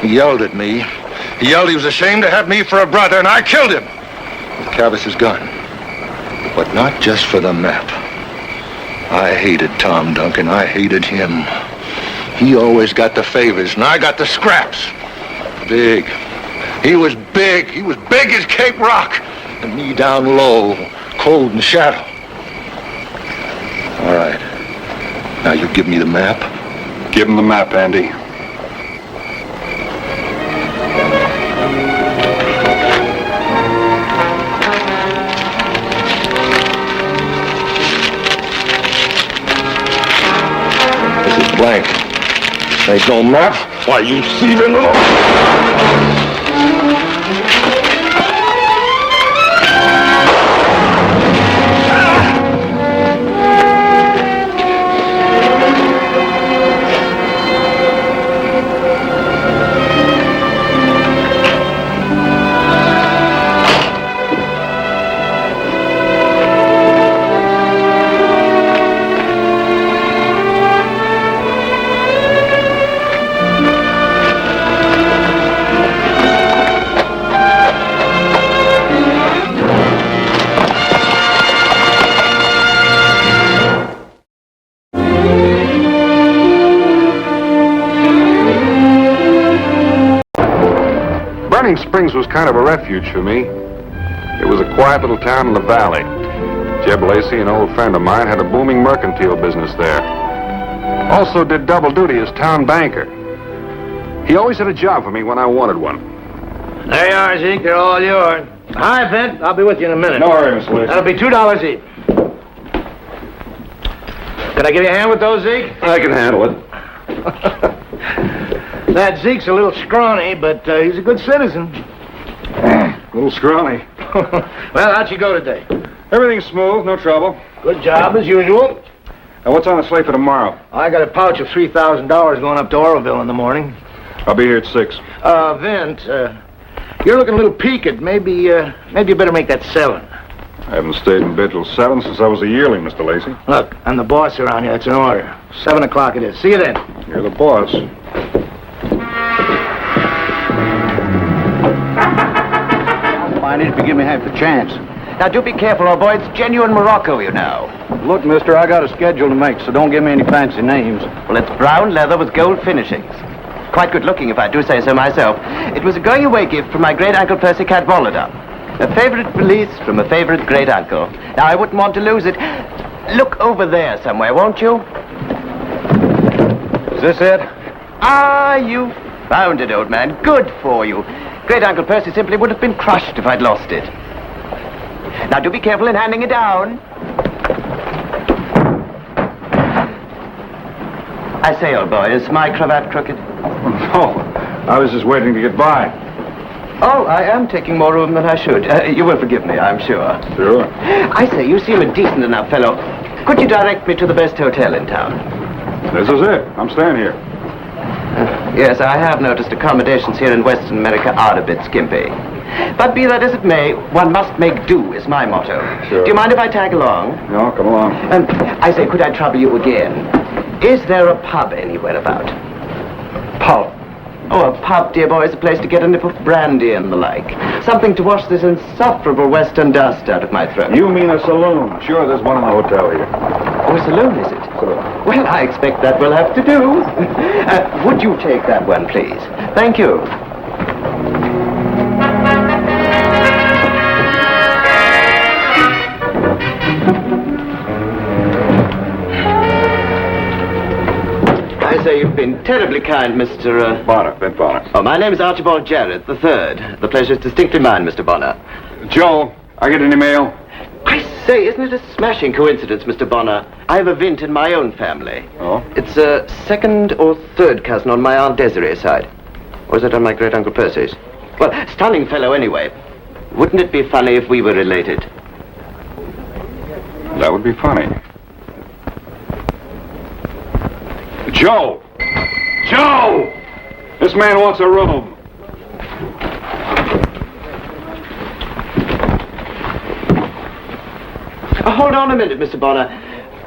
He yelled at me. He yelled he was ashamed to have me for a brother, and I killed him with Cavis's gun. But not just for the map. I hated Tom Duncan. I hated him. He always got the favors, and I got the scraps. Big. He was big. He was big as Cape Rock. And me down low, cold in the shadow. All right. Now you give me the map. Give him the map, Andy. This is blank. Ain't no map. Why, you thieving little... Burning Springs was kind of a refuge for me. It was a quiet little town in the valley. Jeb Lacey, an old friend of mine, had a booming mercantile business there. Also did double duty as town banker. He always had a job for me when I wanted one. There you are, Zeke. They're all yours. Hi, Vint. I'll be with you in a minute. No hurry, Miss Lacey. That'll be $2 each. Can I give you a hand with those, Zeke? I can handle it. That Zeke's a little scrawny, but he's a good citizen. A little scrawny. Well, how'd you go today? Everything's smooth, no trouble. Good job, as usual. Now, what's on the slate for tomorrow? I got a pouch of $3,000 going up to Oroville in the morning. I'll be here at 6. Vint, you're looking a little peaked. Maybe you better make that 7. I haven't stayed in bed till 7 since I was a yearling, Mr. Lacey. Look, I'm the boss around here. That's an order. 7 o'clock it is. See you then. You're the boss. Fine if you give me half the chance. Now, do be careful, old boy. It's genuine Morocco, you know. Look, mister, I got a schedule to make, so don't give me any fancy names. Well, it's brown leather with gold finishings. Quite good looking, if I do say so myself. It was a going-away gift from my great-uncle Percy Cadwallader. A favorite valise from a favorite great-uncle. Now, I wouldn't want to lose it. Look over there somewhere, won't you? Is this it? Ah, you found it, old man. Good for you. Great-uncle Percy simply would have been crushed if I'd lost it. Now, do be careful in handing it down. I say, old boy, is my cravat crooked? No, I was just waiting to get by. Oh, I am taking more room than I should. You will forgive me, I'm sure. Sure. I say, you seem a decent enough fellow. Could you direct me to the best hotel in town? This is it. I'm staying here. Yes, I have noticed accommodations here in Western America are a bit skimpy. But be that as it may, one must make do is my motto. Sure. Do you mind if I tag along? No, come along. I say, could I trouble you again? Is there a pub anywhere about? Pub? Oh, a pub, dear boy, is a place to get a nip of brandy and the like. Something to wash this insufferable western dust out of my throat. You mean a saloon? Sure, there's one in the hotel here. Oh, a saloon, is it? Saloon. Well, I expect that will have to do. Would you take that one, please? Thank you. I say you've been terribly kind, Mr. Bonner, Vint Bonner. Oh, my name is Archibald Jarrett, the third. The pleasure's distinctly mine, Mr. Bonner. Joe, I get any mail? I say, isn't it a smashing coincidence, Mr. Bonner? I have a Vint in my own family. Oh? It's a second or third cousin on my Aunt Desiree's side. Or is it on my great-uncle Percy's? Well, stunning fellow anyway. Wouldn't it be funny if we were related? That would be funny. Joe! Joe! This man wants a room. Hold on a minute, Mr. Bonner.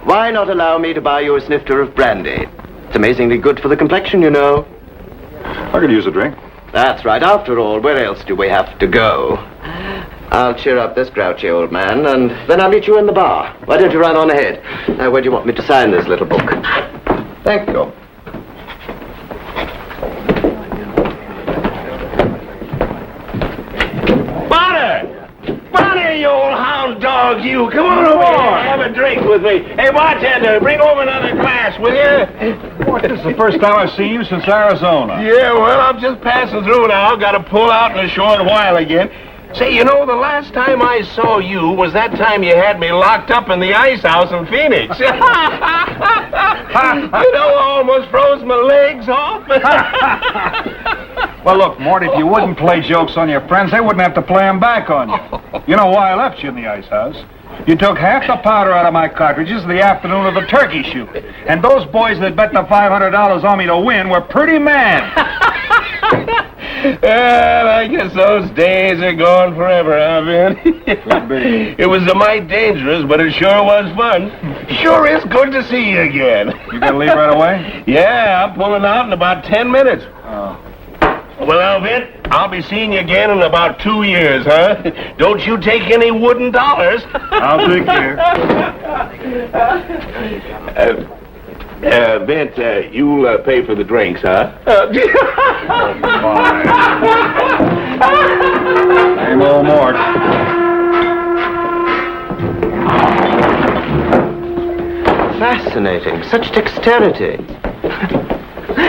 Why not allow me to buy you a snifter of brandy? It's amazingly good for the complexion, you know. I could use a drink. That's right. After all, where else do we have to go? I'll cheer up this grouchy old man, and then I'll meet you in the bar. Why don't you run on ahead? Now, where do you want me to sign this little book? Thank you. Bonnie, you old hound dog, you. Come on over here. Have a drink with me. Hey, bartender, bring over another glass, will you? What, this is the first time I've seen you since Arizona. Yeah, well, I'm just passing through now. Got to pull out in a short while again. Say, you know, the last time I saw you was that time you had me locked up in the ice house in Phoenix. You know, I almost froze my legs off. Well, look, Mort, if you wouldn't play jokes on your friends, they wouldn't have to play them back on you. You know why I left you in the ice house? You took half the powder out of my cartridges the afternoon of the turkey shoot. And those boys that bet the $500 on me to win were pretty mad. Well, I guess those days are gone forever, huh, Ben? It was a mite dangerous, but it sure was fun. Sure is good to see you again. You gonna leave right away? Yeah, I'm pulling out in about 10 minutes. Oh. Well, Elvin, I'll be seeing you again in about 2 years, huh? Don't you take any wooden dollars. I'll take care. Vince, you'll pay for the drinks, huh? Same old Mort. Fascinating. Such dexterity.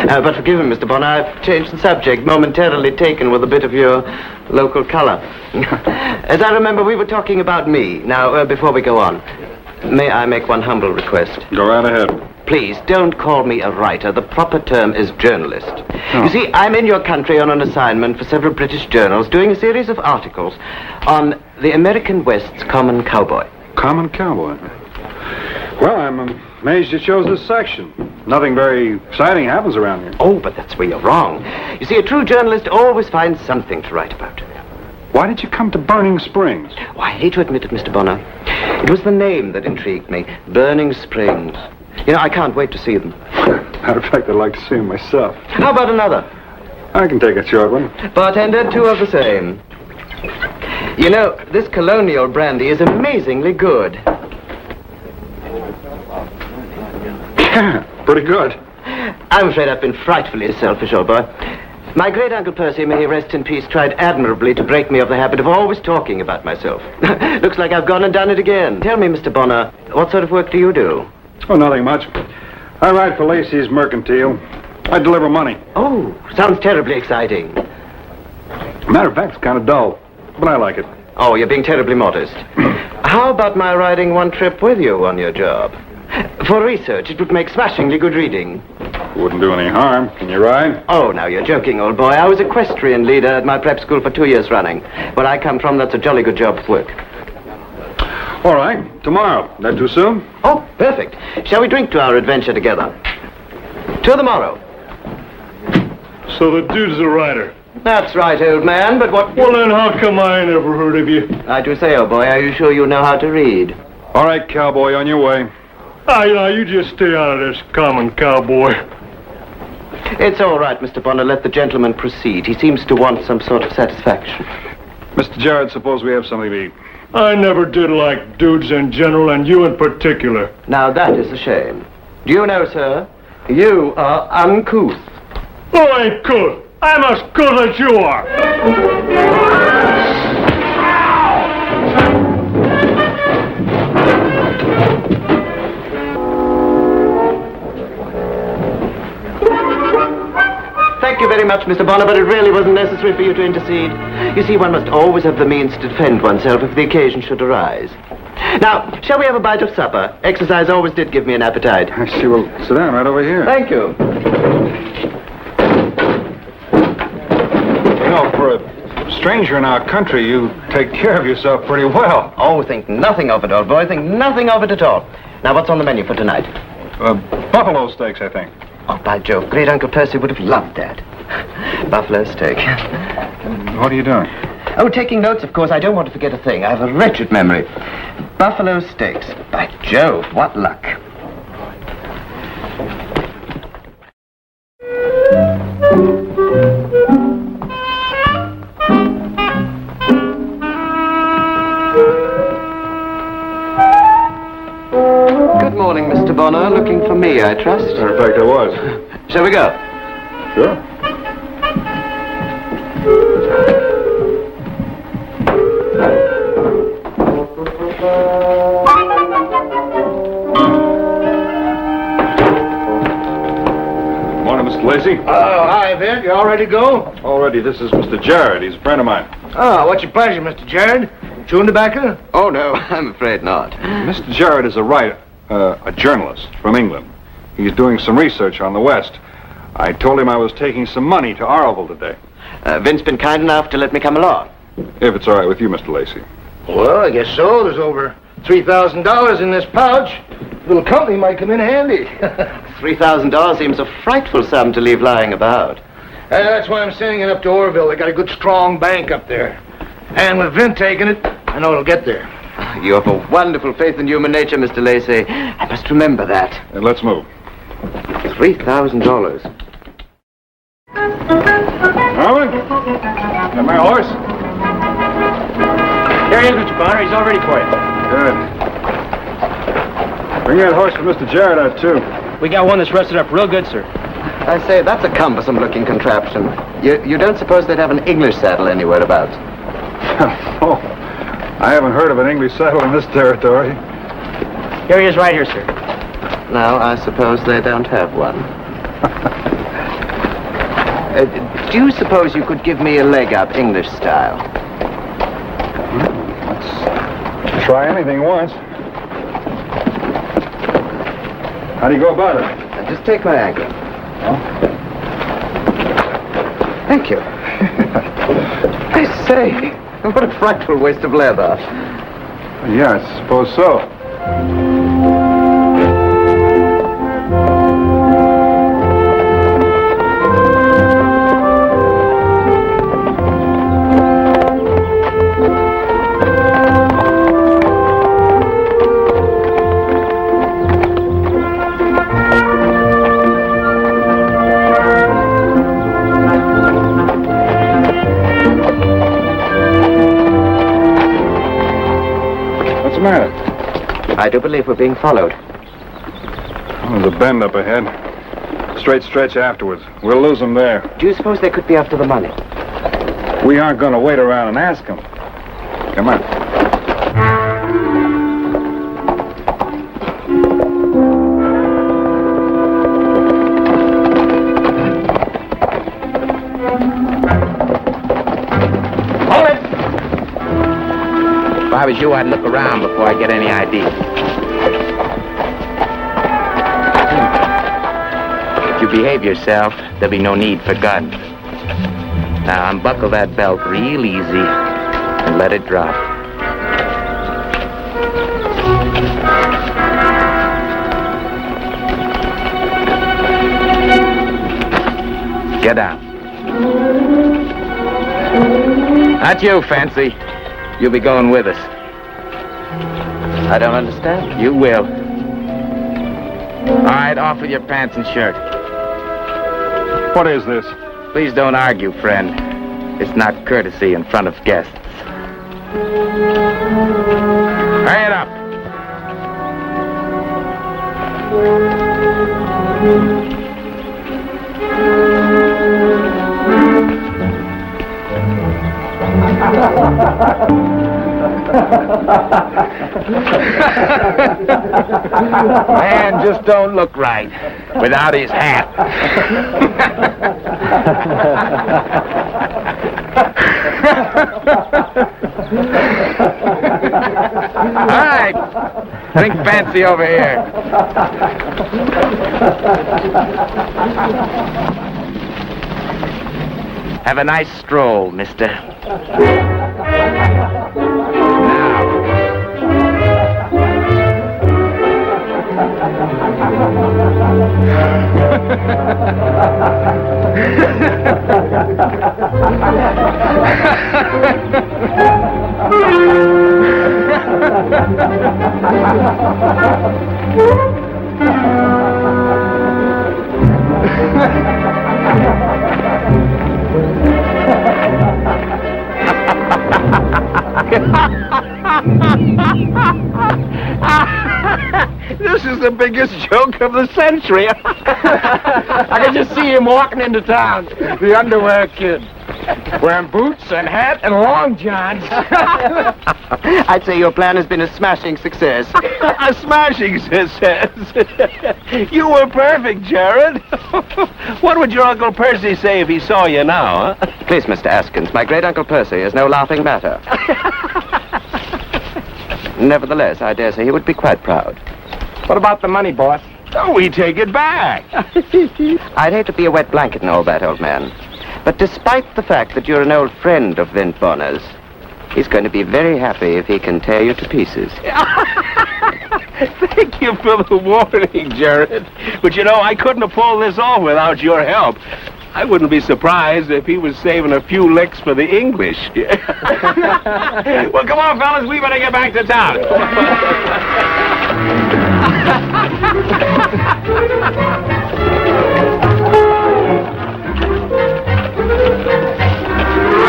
But forgive me, Mr. Bonner, I've changed the subject, momentarily taken with a bit of your local color. As I remember, we were talking about me. Now, before we go on, may I make one humble request? Go right ahead. Please, don't call me a writer. The proper term is journalist. Oh. You see, I'm in your country on an assignment for several British journals, doing a series of articles on the American West's common cowboy. Common cowboy? Well, I'm amazed you chose this section. Nothing very exciting happens around here. Oh, but that's where you're wrong. You see, a true journalist always finds something to write about. Why did you come to Burning Springs? Oh, I hate to admit it, Mr. Bonner. It was the name that intrigued me. Burning Springs. You know, I can't wait to see them. Matter of fact, I'd like to see them myself. How about another? I can take a short one. Bartender, 2 of the same. You know, this colonial brandy is amazingly good. Yeah, pretty good. I'm afraid I've been frightfully selfish, old boy. My great-uncle Percy, may he rest in peace, tried admirably to break me of the habit of always talking about myself. Looks like I've gone and done it again. Tell me, Mr. Bonner, what sort of work do you do? Oh, nothing much. I ride for Lacey's Mercantile. I deliver money. Oh, sounds terribly exciting. Matter of fact, it's kind of dull, but I like it. Oh, you're being terribly modest. How about my riding one trip with you on your job? For research, it would make smashingly good reading. Wouldn't do any harm. Can you ride? Oh, now you're joking, old boy. I was equestrian leader at my prep school for 2 years running. Where I come from, that's a jolly good job of work. All right, tomorrow. That too soon? Oh, perfect. Shall we drink to our adventure together? To the morrow. So the dude's a writer. That's right, old man, but what... Well, then how come I never heard of you? I do say, old boy, are you sure you know how to read? All right, cowboy, on your way. You just stay out of this, common cowboy. It's all right, Mr. Bonner. Let the gentleman proceed. He seems to want some sort of satisfaction. Mr. Jarrett, suppose we have something to eat. I never did like dudes in general, and you in particular. Now, that is a shame. Do you know, sir, you are uncouth. Oh, I ain't couth. I'm as couth as you are. Thank you very much, Mr. Bonner, but it really wasn't necessary for you to intercede. You see, one must always have the means to defend oneself if the occasion should arise. Now, shall we have a bite of supper? Exercise always did give me an appetite. I see. Well, sit down right over here. Thank you. You know, for a stranger in our country, you take care of yourself pretty well. Oh, think nothing of it, old boy. Think nothing of it at all. Now, what's on the menu for tonight? Buffalo steaks, I think. Oh, by Jove, great Uncle Percy would have loved that. Buffalo steak. What are you doing? Oh, taking notes, of course. I don't want to forget a thing. I have a wretched memory. Buffalo steaks. By Jove, what luck. I trust. In fact, I was. Shall we go? Sure. Morning, Mr. Lacey. Oh, hi, Vint. You all ready to go? Already, this is Mr. Jared. He's a friend of mine. Oh, what's your pleasure, Mr. Jared? Chewing tobacco? Oh, no, I'm afraid not. Mr. Jared is a writer, a journalist from England. He's doing some research on the West. I told him I was taking some money to Arlville today. Vince's been kind enough to let me come along. If it's all right with you, Mr. Lacey. Well, I guess so. There's over $3,000 in this pouch. Little company might come in handy. $3,000 seems a frightful sum to leave lying about. That's why I'm sending it up to Orville. They got a good, strong bank up there. And with Vint taking it, I know it'll get there. You have a wonderful faith in human nature, Mr. Lacey. I must remember that. And let's move. $3,000. Norman? Got my horse? Here he is, Mr. Bonner. He's all ready for you. Good. Bring that horse for Mr. Jared out, too. We got one that's rested up real good, sir. I say, that's a cumbersome-looking contraption. You don't suppose they'd have an English saddle anywhere about? Oh, I haven't heard of an English saddle in this territory. Here he is right here, sir. No, I suppose they don't have one. Do you suppose you could give me a leg up English style? Let's try anything once. How do you go about it? Just take my ankle. Oh? Thank you. I say, what a frightful waste of leather. Yeah, I suppose so. I do believe we're being followed. Oh, there's a bend up ahead. Straight stretch afterwards. We'll lose them there. Do you suppose they could be after the money? We aren't going to wait around and ask them. Come on. Hold it! If I was you, I'd look around before I get any ID. If you behave yourself, there'll be no need for guns. Now unbuckle that belt real easy and let it drop. Get down. Not you, Fancy. You'll be going with us. I don't understand. You will. All right, off with your pants and shirt. What is this? Please don't argue, friend. It's not courtesy in front of guests. Hurry it up. Man just don't look right without his hat. All right, bring Fancy over here. Have a nice stroll, mister. This is the biggest joke of the century. I can just see him walking into town, the underwear kid, wearing boots and hat and long johns. I'd say your plan has been a smashing success. A smashing success. You were perfect, Jared. What would your Uncle Percy say if he saw you now, huh? Please, Mr. Askins, my great Uncle Percy is no laughing matter. Nevertheless, I dare say he would be quite proud. What about the money, boss? Oh, we take it back. I'd hate to be a wet blanket and all that, old man. But despite the fact that you're an old friend of Vint Bonner's, he's going to be very happy if he can tear you to pieces. Thank you for the warning, Jared. But you know, I couldn't have pulled this off without your help. I wouldn't be surprised if he was saving a few licks for the English. Well, come on, fellas, we better get back to town.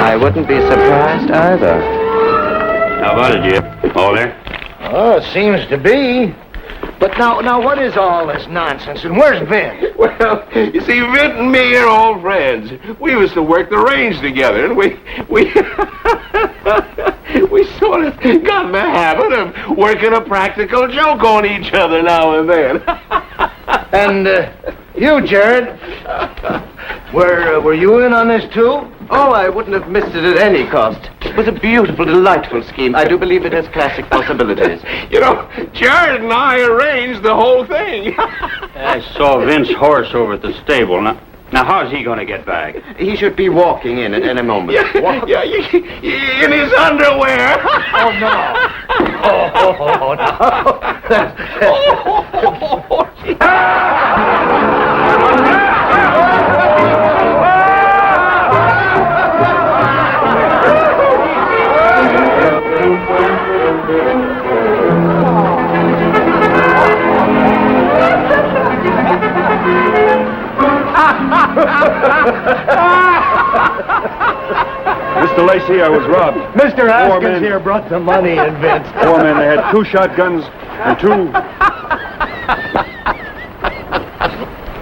I wouldn't be surprised either. How about it, Jim? All there? Oh, it seems to be. But now, what is all this nonsense, and where's Vin? Well, you see, Vint and me are old friends. We used to work the range together, and we sort of got in the habit of working a practical joke on each other now and then. And you, Jared, were you in on this too? Oh, I wouldn't have missed it at any cost. It was a beautiful, delightful scheme. I do believe it has classic possibilities. You know, Jared and I arranged the whole thing. I saw Vince's horse over at the stable. Now how's he going to get back? He should be walking in at any moment. Yeah, in his underwear. Oh, no. Oh, Mr. Lacey, I was robbed. Mr. Haskins here brought the money in, Vince. 4 men. They had 2 shotguns and 2...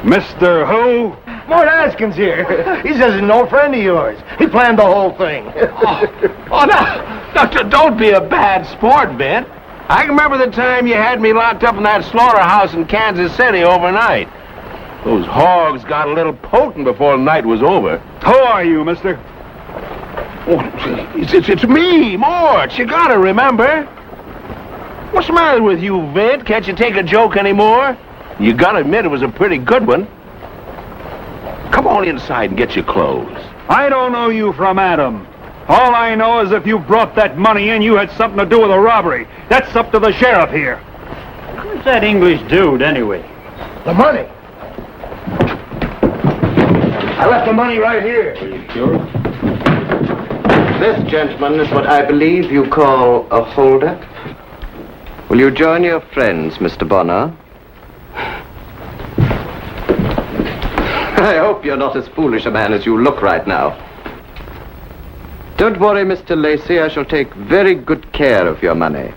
Mr. Who? Mort Haskins here. He says he's no friend of yours. He planned the whole thing. Now, don't be a bad sport, Ben. I can remember the time you had me locked up in that slaughterhouse in Kansas City overnight. Those hogs got a little potent before the night was over. Who are you, mister? Oh, it's me, Mort. You gotta remember. What's the matter with you, Vint? Can't you take a joke anymore? You gotta admit it was a pretty good one. Come on inside and get your clothes. I don't know you from Adam. All I know is if you brought that money in, you had something to do with a robbery. That's up to the sheriff here. Who's that English dude, anyway? The money. I left the money right here. Are you sure? This, gentlemen, is what I believe you call a holdup. Will you join your friends, Mr. Bonner? I hope you're not as foolish a man as you look right now. Don't worry, Mr. Lacey. I shall take very good care of your money.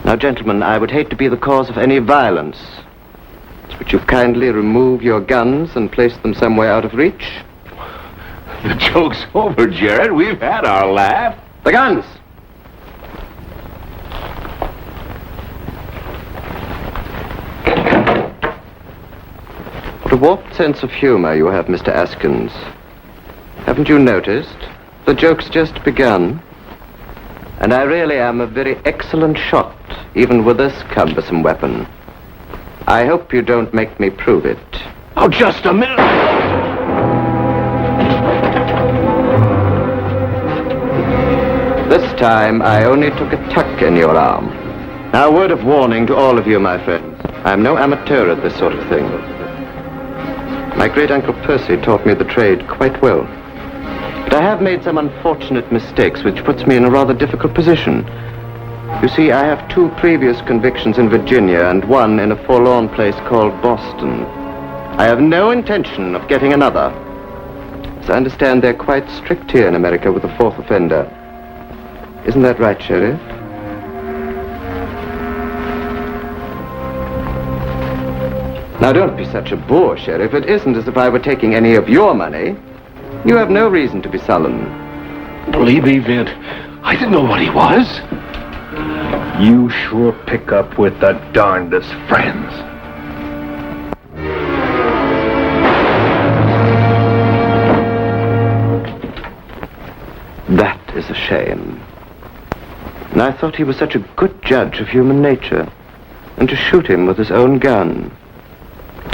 Now, gentlemen, I would hate to be the cause of any violence. Would you kindly remove your guns and place them somewhere out of reach? The joke's over, Jared. We've had our laugh. The guns! What a warped sense of humor you have, Mr. Askins. Haven't you noticed? The joke's just begun. And I really am a very excellent shot, even with this cumbersome weapon. I hope you don't make me prove it. Oh, just a minute. This time, I only took a tuck in your arm. Now, a word of warning to all of you, my friends. I'm no amateur at this sort of thing. My great-uncle Percy taught me the trade quite well. But I have made some unfortunate mistakes, which puts me in a rather difficult position. You see, I have 2 previous convictions in Virginia and 1 in a forlorn place called Boston. I have no intention of getting another. As I understand, they're quite strict here in America with the 4th offender. Isn't that right, Sheriff? Now, don't be such a bore, Sheriff. It isn't as if I were taking any of your money. You have no reason to be sullen. Believe me, Vint, I didn't know what he was. You sure pick up with the darndest friends. That is a shame. And I thought he was such a good judge of human nature. And to shoot him with his own gun.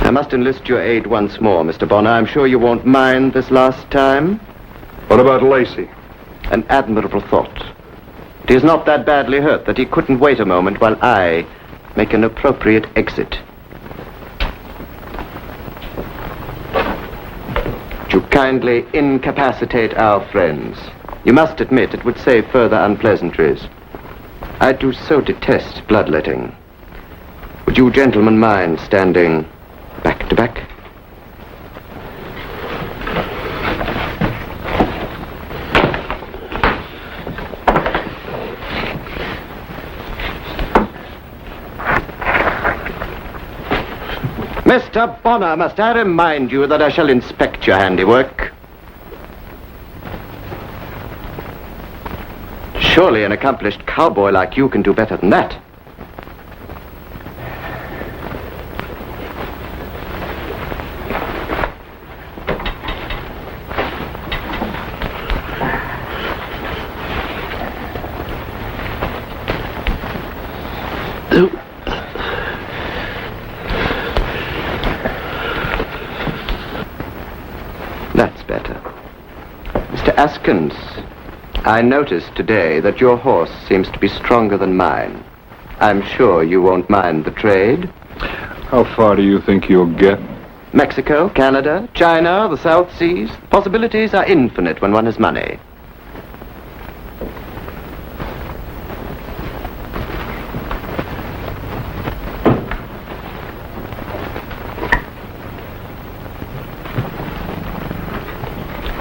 I must enlist your aid once more, Mr. Bonner. I'm sure you won't mind this last time. What about Lacey? An admirable thought. He is not that badly hurt that he couldn't wait a moment while I make an appropriate exit. Would you kindly incapacitate our friends? You must admit it would save further unpleasantries. I do so detest bloodletting. Would you gentlemen mind standing back to back? Mr. Bonner, must I remind you that I shall inspect your handiwork? Surely an accomplished cowboy like you can do better than that. That's better. Mr. Askins, I noticed today that your horse seems to be stronger than mine. I'm sure you won't mind the trade. How far do you think you'll get? Mexico, Canada, China, the South Seas. Possibilities are infinite when one has money.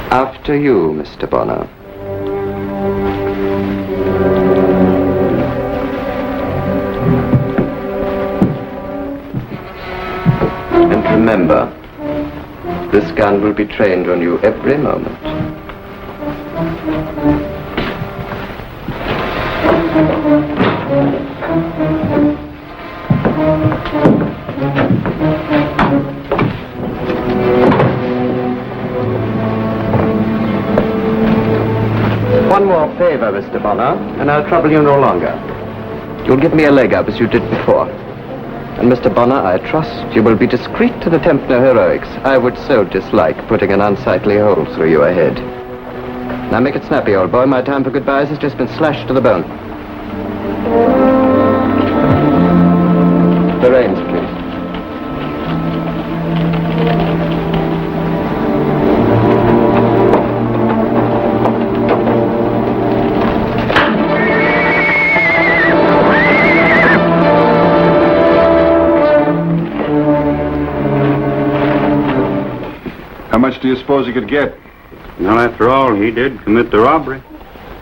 After you, Mr. Bonner. And remember, this gun will be trained on you every moment. One more favor, Mr. Bonner, and I'll trouble you no longer. You'll give me a leg up as you did before. And, Mr. Bonner, I trust you will be discreet and attempt no heroics. I would so dislike putting an unsightly hole through your head. Now make it snappy, old boy. My time for goodbyes has just been slashed to the bone. The reins, please. How much do you suppose he could get? Well, after all, he did commit the robbery.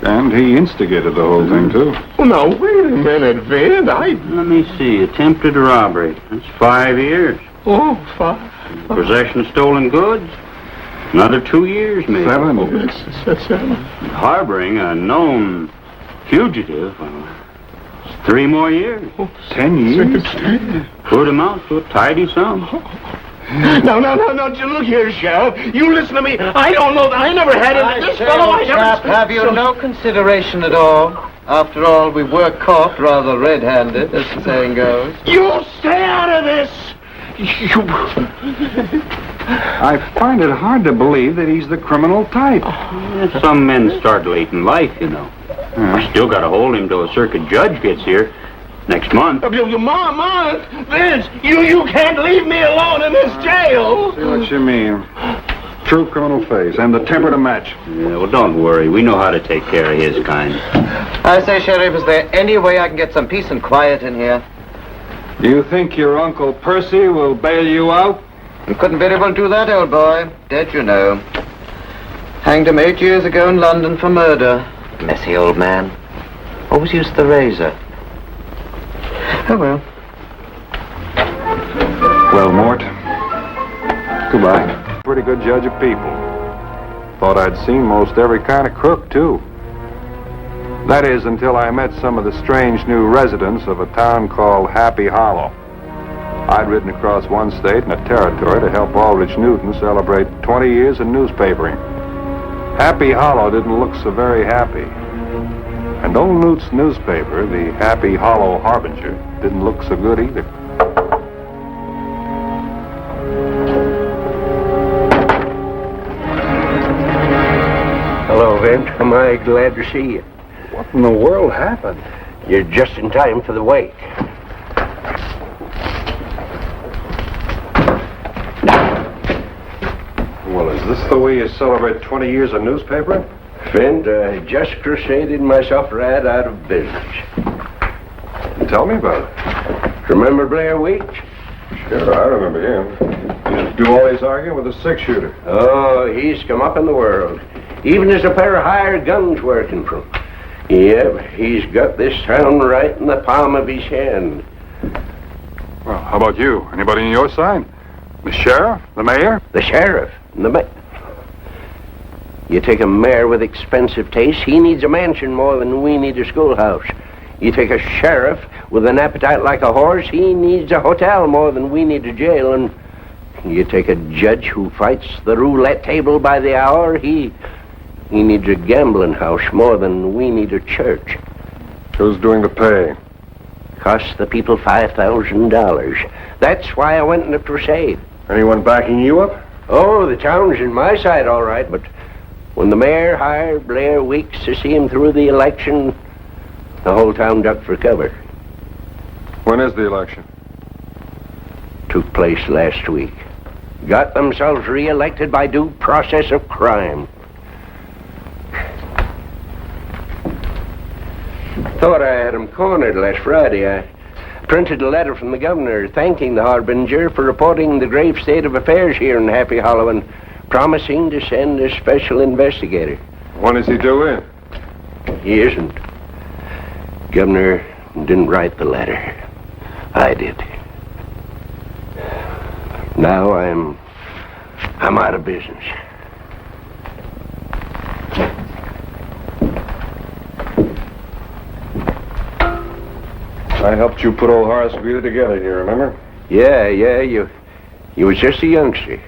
And he instigated the whole thing, too. Well, now, wait a minute, Vint. Let me see. Attempted robbery. That's 5 years. Oh, 5. Possession of stolen goods. Another 2 years, maybe. 7. Oh, that's 7. Harboring a known fugitive. 3 more years. 10 years? Could amount to a tidy sum. No, you look here, Sheriff. You listen to me. I don't know. I never had it. This fellow, I never... Have you no consideration at all? After all, we were caught rather red-handed, as the saying goes. You stay out of this! You... I find it hard to believe that he's the criminal type. Yeah, some men start late in life, you know. I still got to hold him till a circuit judge gets here. Next month. Mom, Vince, you can't leave me alone in this jail. See what you mean. True criminal face, and the temper to match. Yeah, well, don't worry. We know how to take care of his kind. I say, Sheriff, is there any way I can get some peace and quiet in here? Do you think your Uncle Percy will bail you out? You couldn't very well do that, old boy. Dead, you know. Hanged him 8 years ago in London for murder. Messy old man. Always used the razor. Oh, well. Well, Mort, goodbye. Pretty good judge of people. Thought I'd seen most every kind of crook, too. That is, until I met some of the strange new residents of a town called Happy Hollow. I'd ridden across one state and a territory to help Aldrich Newton celebrate 20 years in newspapering. Happy Hollow didn't look so very happy. And old Newt's newspaper, the Happy Hollow Harbinger, didn't look so good either. Hello, Vint. Am I glad to see you? What in the world happened? You're just in time for the wake. Well, is this the way you celebrate 20 years of newspaper? Vint, I just crusaded myself right out of business. Tell me about it. Remember Blair Weeks? Sure, I remember him. Used to do all his arguing with a six-shooter. Oh, he's come up in the world. Even as a pair of hired guns working for him. Yep, he's got this town right in the palm of his hand. Well, how about you? Anybody on your side? The sheriff? The mayor? The sheriff? The mayor? You take a mayor with expensive taste, he needs a mansion more than we need a schoolhouse. You take a sheriff with an appetite like a horse, he needs a hotel more than we need a jail. And you take a judge who fights the roulette table by the hour, he needs a gambling house more than we need a church. Who's doing the pay? Cost the people $5,000. That's why I went in a crusade. Anyone backing you up? Oh, the town's in my side, all right, but when the mayor hired Blair Weeks to see him through the election, the whole town ducked for cover. When is the election? Took place last week. Got themselves re-elected by due process of crime. Thought I had him cornered last Friday. I printed a letter from the governor thanking the Harbinger for reporting the grave state of affairs here in Happy Hollow and promising to send a special investigator. When is he due in? He isn't. Governor didn't write the letter. I did. Now I'm out of business. I helped you put old Horace Greeley together, you remember? Yeah, you was just a youngster.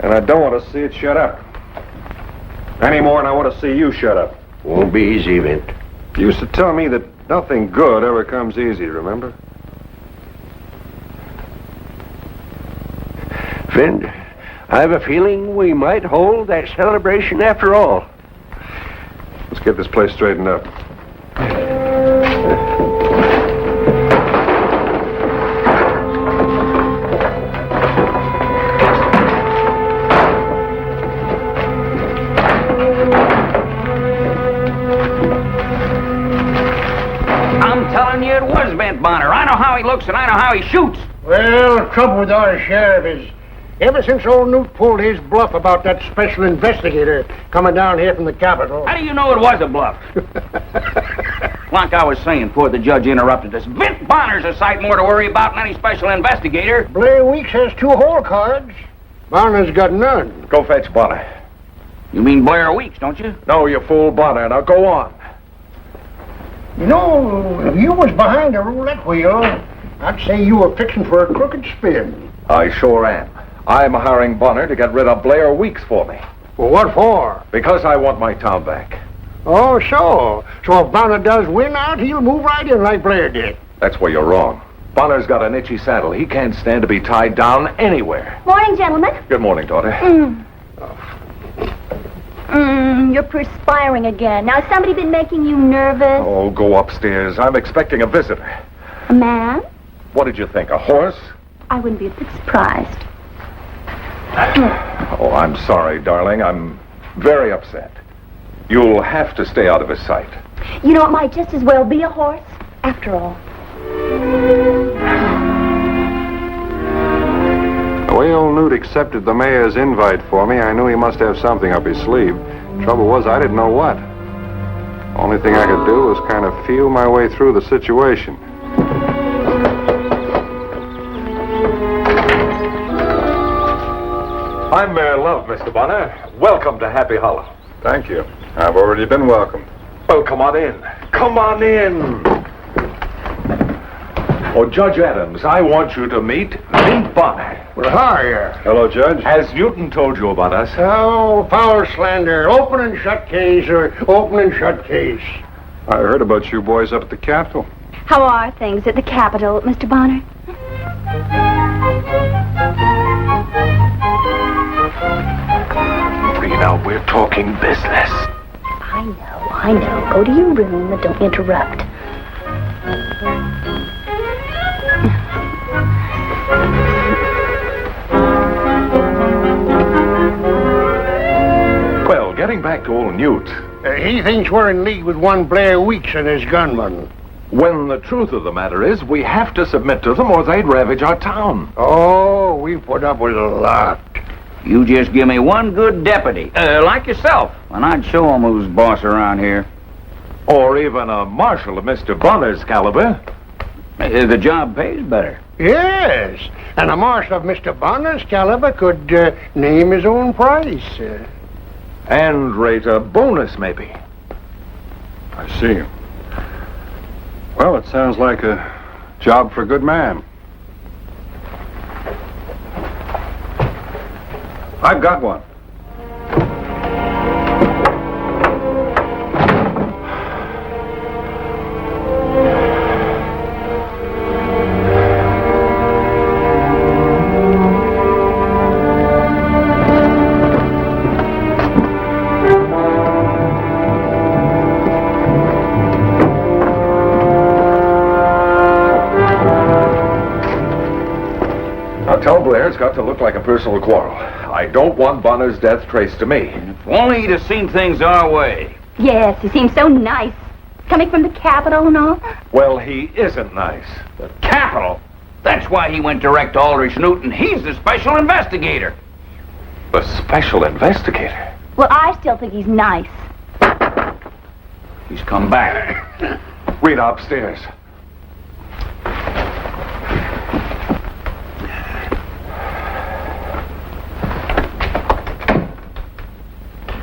And I don't want to see it shut up. Any more than I want to see you shut up. Won't be easy, Vint. You used to tell me that nothing good ever comes easy, remember? Vint, I have a feeling we might hold that celebration after all. Let's get this place straightened up. Bonner. I know how he looks and I know how he shoots. Well, the trouble with our sheriff is ever since old Newt pulled his bluff about that special investigator coming down here from the Capitol. How do you know it was a bluff? Like I was saying before the judge interrupted us, Vint Bonner's a sight more to worry about than any special investigator. Blair Weeks has 2 hole cards. Bonner's got none. Go fetch Bonner. You mean Blair Weeks, don't you? No, you fool, Bonner. Now go on. You know, if you was behind the roulette wheel, I'd say you were fixing for a crooked spin. I sure am. I'm hiring Bonner to get rid of Blair Weeks for me. Well, what for? Because I want my town back. Oh, so if Bonner does win out, he'll move right in like Blair did. That's where you're wrong. Bonner's got an itchy saddle. He can't stand to be tied down anywhere. Morning, gentlemen. Good morning, daughter. You're perspiring again. Now, has somebody been making you nervous? Oh, go upstairs. I'm expecting a visitor. A man? What did you think, a horse? I wouldn't be a bit surprised. Oh, I'm sorry, darling. I'm very upset. You'll have to stay out of his sight. You know, it might just as well be a horse, after all. The way old Newt accepted the mayor's invite for me, I knew he must have something up his sleeve. Trouble was, I didn't know what. Only thing I could do was kind of feel my way through the situation. I'm Mayor Love, Mr. Bonner. Welcome to Happy Hollow. Thank you. I've already been welcomed. Oh, come on in. Come on in. Oh, Judge Adams, I want you to meet Vint Bonner. Well, how are you? Hello, Judge. Has Newton told you about us? Oh, foul slander. Open and shut case or open and shut case. I heard about you boys up at the Capitol. How are things at the Capitol, Mr. Bonner? Rena, we're talking business. I know. Go to your room and don't interrupt. Well, getting back to old Newt. He thinks we're in league with one Blair Weeks and his gunman. When the truth of the matter is, we have to submit to them or they'd ravage our town. Oh, we put up with a lot. You just give me one good deputy, like yourself, and I'd show 'em who's boss around here. Or even a marshal of Mr. Bonner's caliber. The job pays better. Yes, and a marshal of Mr. Bonner's caliber could name his own price. And rate a bonus, maybe. I see. Well, it sounds like a job for a good man. I've got one. Tell Blair it's got to look like a personal quarrel. I don't want Bonner's death traced to me. If only he'd have seen things our way. Yes, he seems so nice. Coming from the Capitol and all. Well, he isn't nice. The Capitol? That's why he went direct to Aldrich Newton. He's the special investigator. The special investigator? Well, I still think he's nice. He's come back. Rena, upstairs.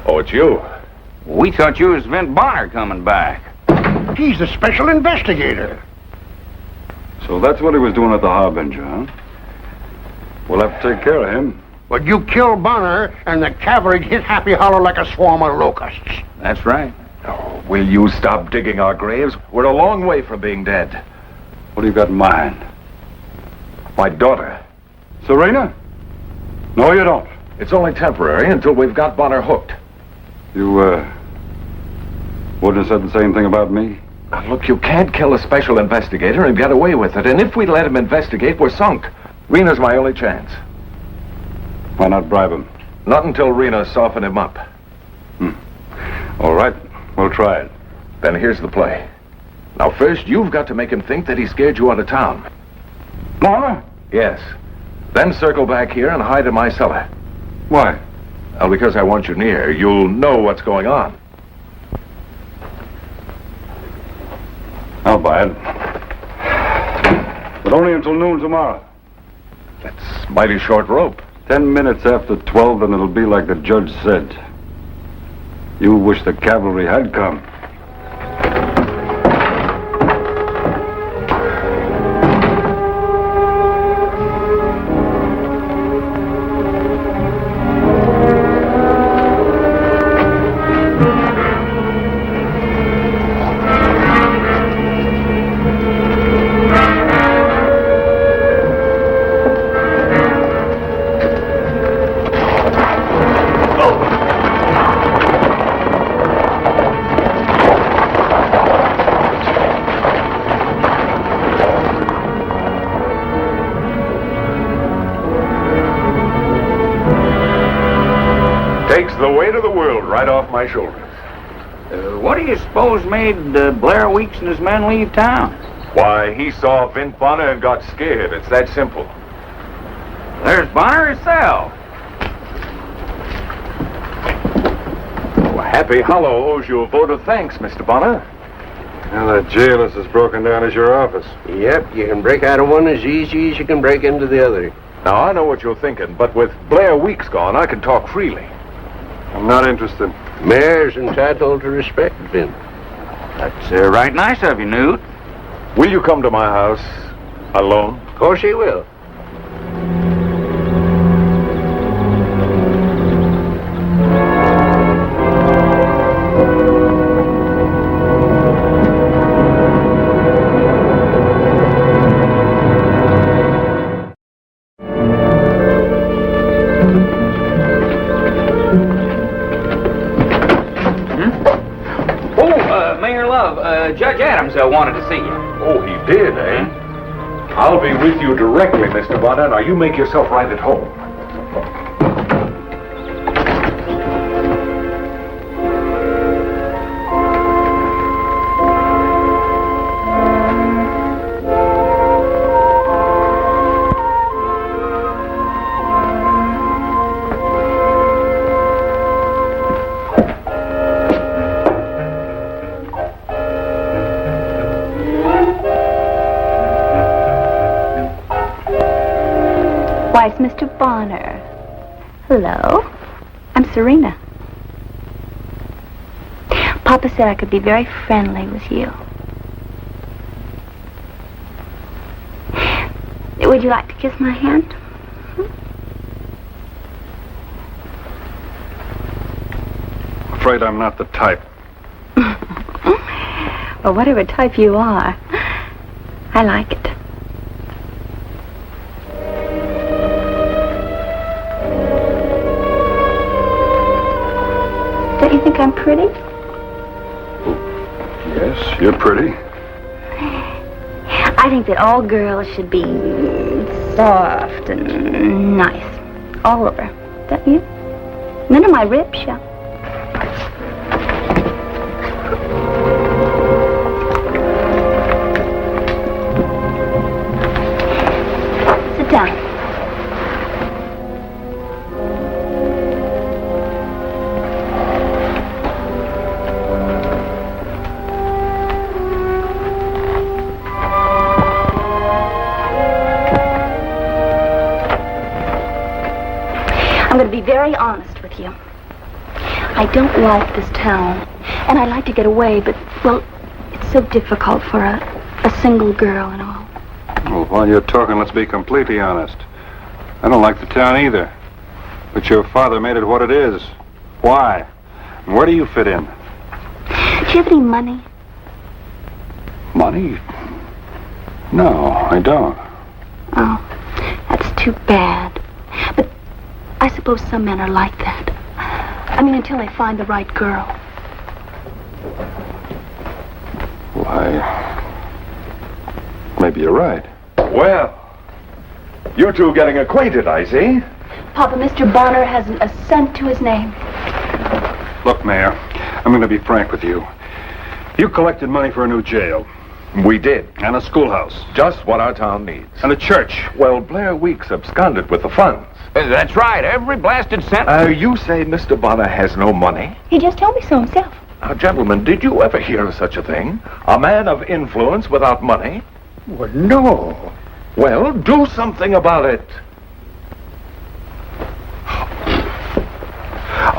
Oh, it's you. We thought you was Vint Bonner coming back. He's the special investigator. So that's what he was doing at the Harbinger, huh? We'll have to take care of him. But you killed Bonner, and the cavalry hit Happy Hollow like a swarm of locusts. That's right. Oh, will you stop digging our graves? We're a long way from being dead. What do you got in mind? My daughter. Serena? No, you don't. It's only temporary until we've got Bonner hooked. You, wouldn't have said the same thing about me? Now, look, you can't kill a special investigator and get away with it. And if we let him investigate, we're sunk. Rena's my only chance. Why not bribe him? Not until Rena softened him up. All right, we'll try it. Then here's the play. Now, first, you've got to make him think that he scared you out of town. Bonner? Yes. Then circle back here and hide in my cellar. Why? Well, because I want you near. You'll know what's going on. I'll buy it. But only until noon tomorrow. That's mighty short rope. 10 minutes after 12, and it'll be like the judge said. You wish the cavalry had come. Takes the weight of the world right off my shoulders. What do you suppose made Blair Weeks and his men leave town? Why, he saw Vint Bonner and got scared. It's that simple. There's Bonner himself. Well, Happy Hollow owes you a vote of thanks, Mr. Bonner. Now that jail is as broken down as your office. Yep, you can break out of one as easy as you can break into the other. Now, I know what you're thinking, but with Blair Weeks gone, I can talk freely. I'm not interested. Mayor's entitled to respect, Vin. That's right nice of you, Newt. Will you come to my house alone? Of course he will. Mayor Love, Judge Adams wanted to see you. Oh, he did, eh? I'll be with you directly, Mr. Bonner. Now, you make yourself right at home. Why, it's Mr. Bonner. Hello. I'm Serena. Papa said I could be very friendly with you. Would you like to kiss my hand? Afraid I'm not the type. Well, whatever type you are, I like it. Don't you think I'm pretty? Yes, you're pretty. I think that all girls should be soft and nice. All over. Don't you? None of my ribs show. Sit down. I'm going to be very honest with you. I don't like this town, and I'd like to get away, but, well, it's so difficult for a single girl and all. Well, while you're talking, let's be completely honest. I don't like the town either. But your father made it what it is. Why? And where do you fit in? Do you have any money? Money? No, I don't. Oh, that's too bad. But I suppose some men are like that. I mean, until they find the right girl. Why, maybe you're right. Well, you two getting acquainted, I see. Papa, Mr. Bonner hasn't a cent to his name. Look, Mayor, I'm going to be frank with you. You collected money for a new jail. We did. And a schoolhouse. Just what our town needs. And a church. Well, Blair Weeks absconded with the funds. That's right, every blasted cent. You say Mr. Bonner has no money? He just told me so himself. Now, gentlemen, did you ever hear of such a thing? A man of influence without money? Well, no. Well, do something about it.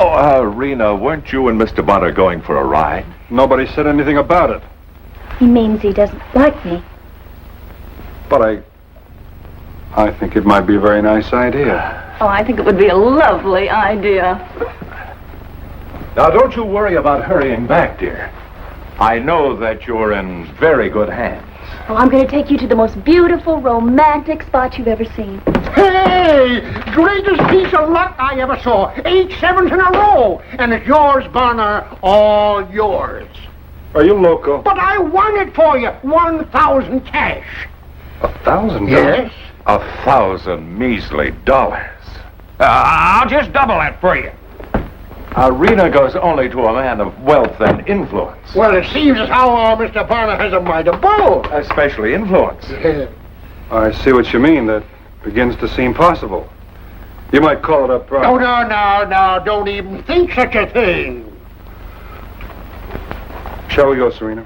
Oh, Rena, weren't you and Mr. Bonner going for a ride? Nobody said anything about it. He means he doesn't like me. But I think it might be a very nice idea. Oh, I think it would be a lovely idea. Now, don't you worry about hurrying back, dear. I know that you're in very good hands. Oh, I'm going to take you to the most beautiful, romantic spot you've ever seen. Hey! Greatest piece of luck I ever saw. 8 sevens in a row. And it's yours, Bonner. All yours. Are you loco? But I won it for you. 1,000 cash. $1,000? Yes. 1,000 measly dollars. I'll just double that for you. Rena goes only to a man of wealth and influence. Well, it seems as how Mr. Bonner has a mind of both. Especially influence. I see what you mean. That begins to seem possible. You might call it a problem. No. Don't even think such a thing. Shall we go, Serena?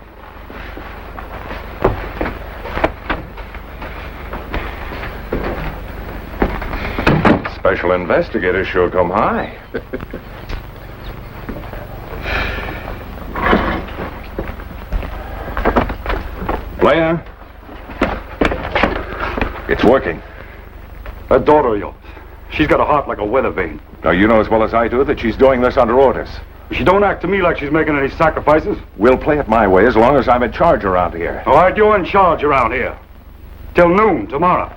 Special investigator sure come high. Blaine? It's working. That daughter of yours, she's got a heart like a weather vane. Now, you know as well as I do that she's doing this under orders. She don't act to me like she's making any sacrifices. We'll play it my way as long as I'm in charge around here. All right, you're in charge around here. Till noon tomorrow.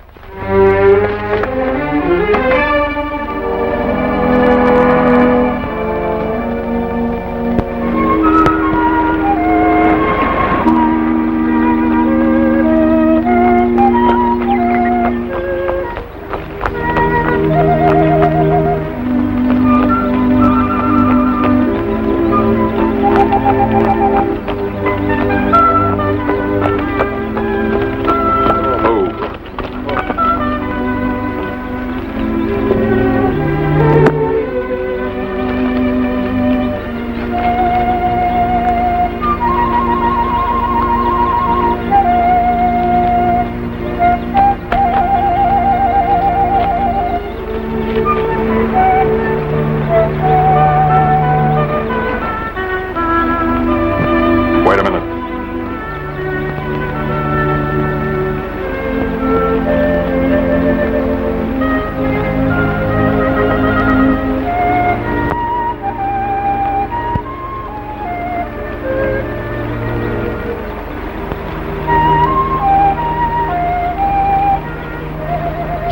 Wait a minute.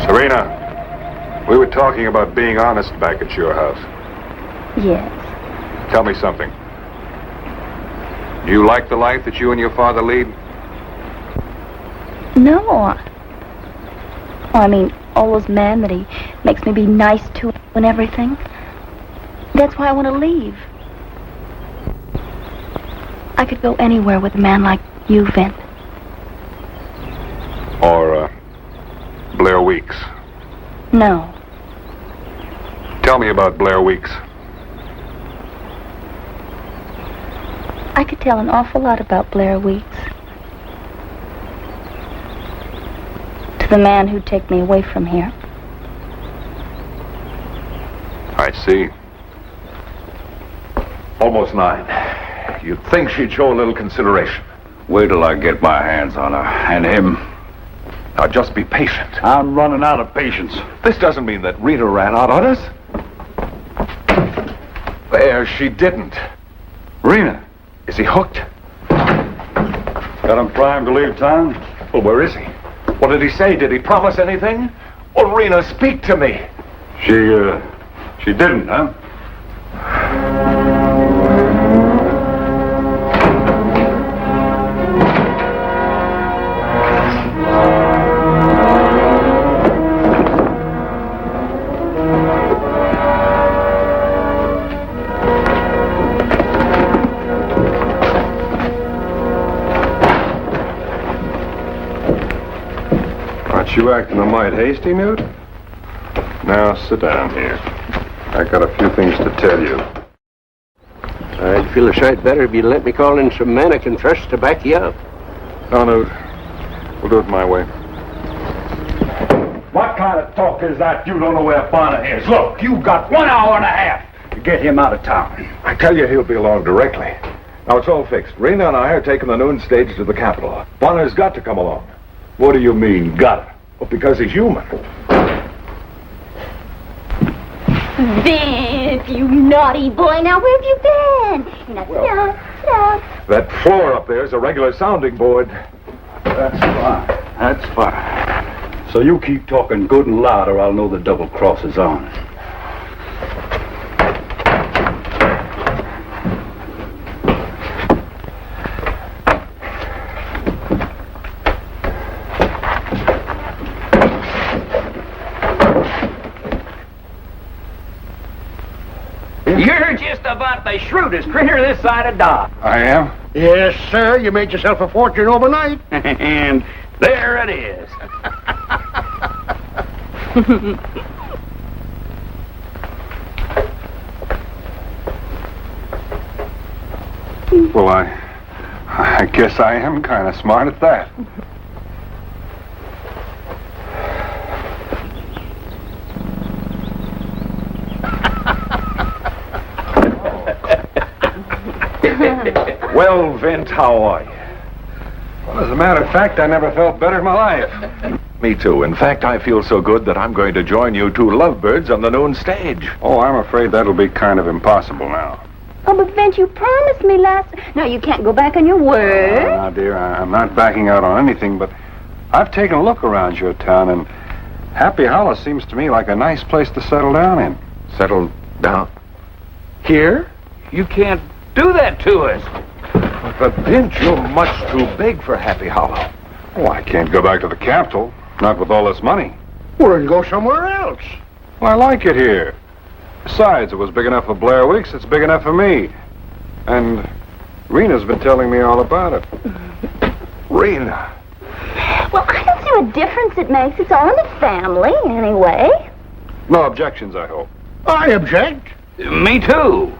Serena, we were talking about being honest back at your house. Yes. Tell me something. Do you like the life that you and your father lead? No. I mean, all those men that he makes me be nice to and everything. That's why I want to leave. I could go anywhere with a man like you, Vint. Or, Blair Weeks? No. Tell me about Blair Weeks. I could tell an awful lot about Blair Weeks. To the man who'd take me away from here. I see. Almost 9. You'd think she'd show a little consideration. Wait till I get my hands on her, and him. Now, just be patient. I'm running out of patience. This doesn't mean that Rita ran out on us. There, she didn't. Rena, is he hooked? Got him primed to leave town? Well, where is he? What did he say? Did he promise anything? Well, Rena, speak to me. She didn't, huh? You acting a mite hasty, Newt? Now, sit down here. I got a few things to tell you. I'd feel a sight better if you'd let me call in some mannequin first to back you up. No, Newt. We'll do it my way. What kind of talk is that? You don't know where Bonner is. Look, you've got 1 hour and a half to get him out of town. I tell you, he'll be along directly. Now, it's all fixed. Rena and I are taking the noon stage to the Capitol. Bonner's got to come along. What do you mean, got? Well, because he's human. Vince, you naughty boy. Now, where have you been? Now, sit down. That floor up there is a regular sounding board. That's fine. That's fine. So you keep talking good and loud or I'll know the double cross is on. You're just about the shrewdest critter this side of Dodge. I am? Yes, sir. You made yourself a fortune overnight. And there it is. Well, I guess I am kind of smart at that. Well, Vint, how are you? Well, as a matter of fact, I never felt better in my life. Me too. In fact, I feel so good that I'm going to join you two lovebirds on the noon stage. Oh, I'm afraid that'll be kind of impossible now. Oh, but Vince, you promised me last... No, you can't go back on your word. Now, dear, I'm not backing out on anything, but I've taken a look around your town, and Happy Hollow seems to me like a nice place to settle down in. Settle down? Here? You can't do that to us. But Vint, you're much too big for Happy Hollow. Oh, I can't go back to the capital, not with all this money. Well, then go somewhere else. Well, I like it here. Besides, it was big enough for Blair Weeks, it's big enough for me. And Rena's been telling me all about it. Rena. Well, I don't see what difference it makes. It's all in the family, anyway. No objections, I hope. I object. Me too.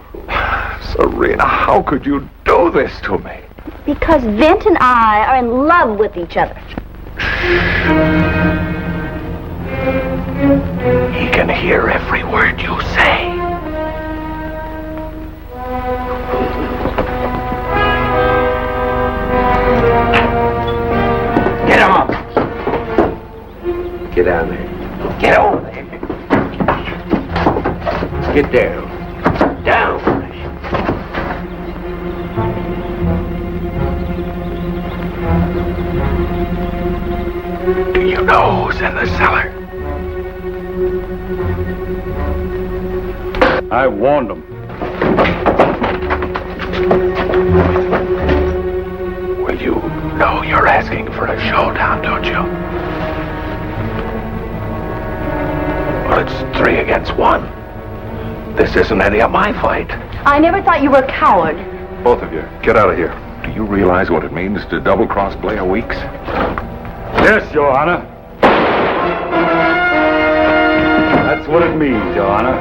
Serena, how could you do this to me? Because Vint and I are in love with each other. He can hear every word you say. Get up. Get down there. Get over there. Get down. Down. Do you know who's in the cellar? I warned them. Well, you know you're asking for a showdown, don't you? Well, it's 3 against 1. This isn't any of my fight. I never thought you were a coward. Both of you, get out of here. Do you realize what it means to double-cross Blair Weeks? Yes, Your Honor. That's what it means, Your Honor.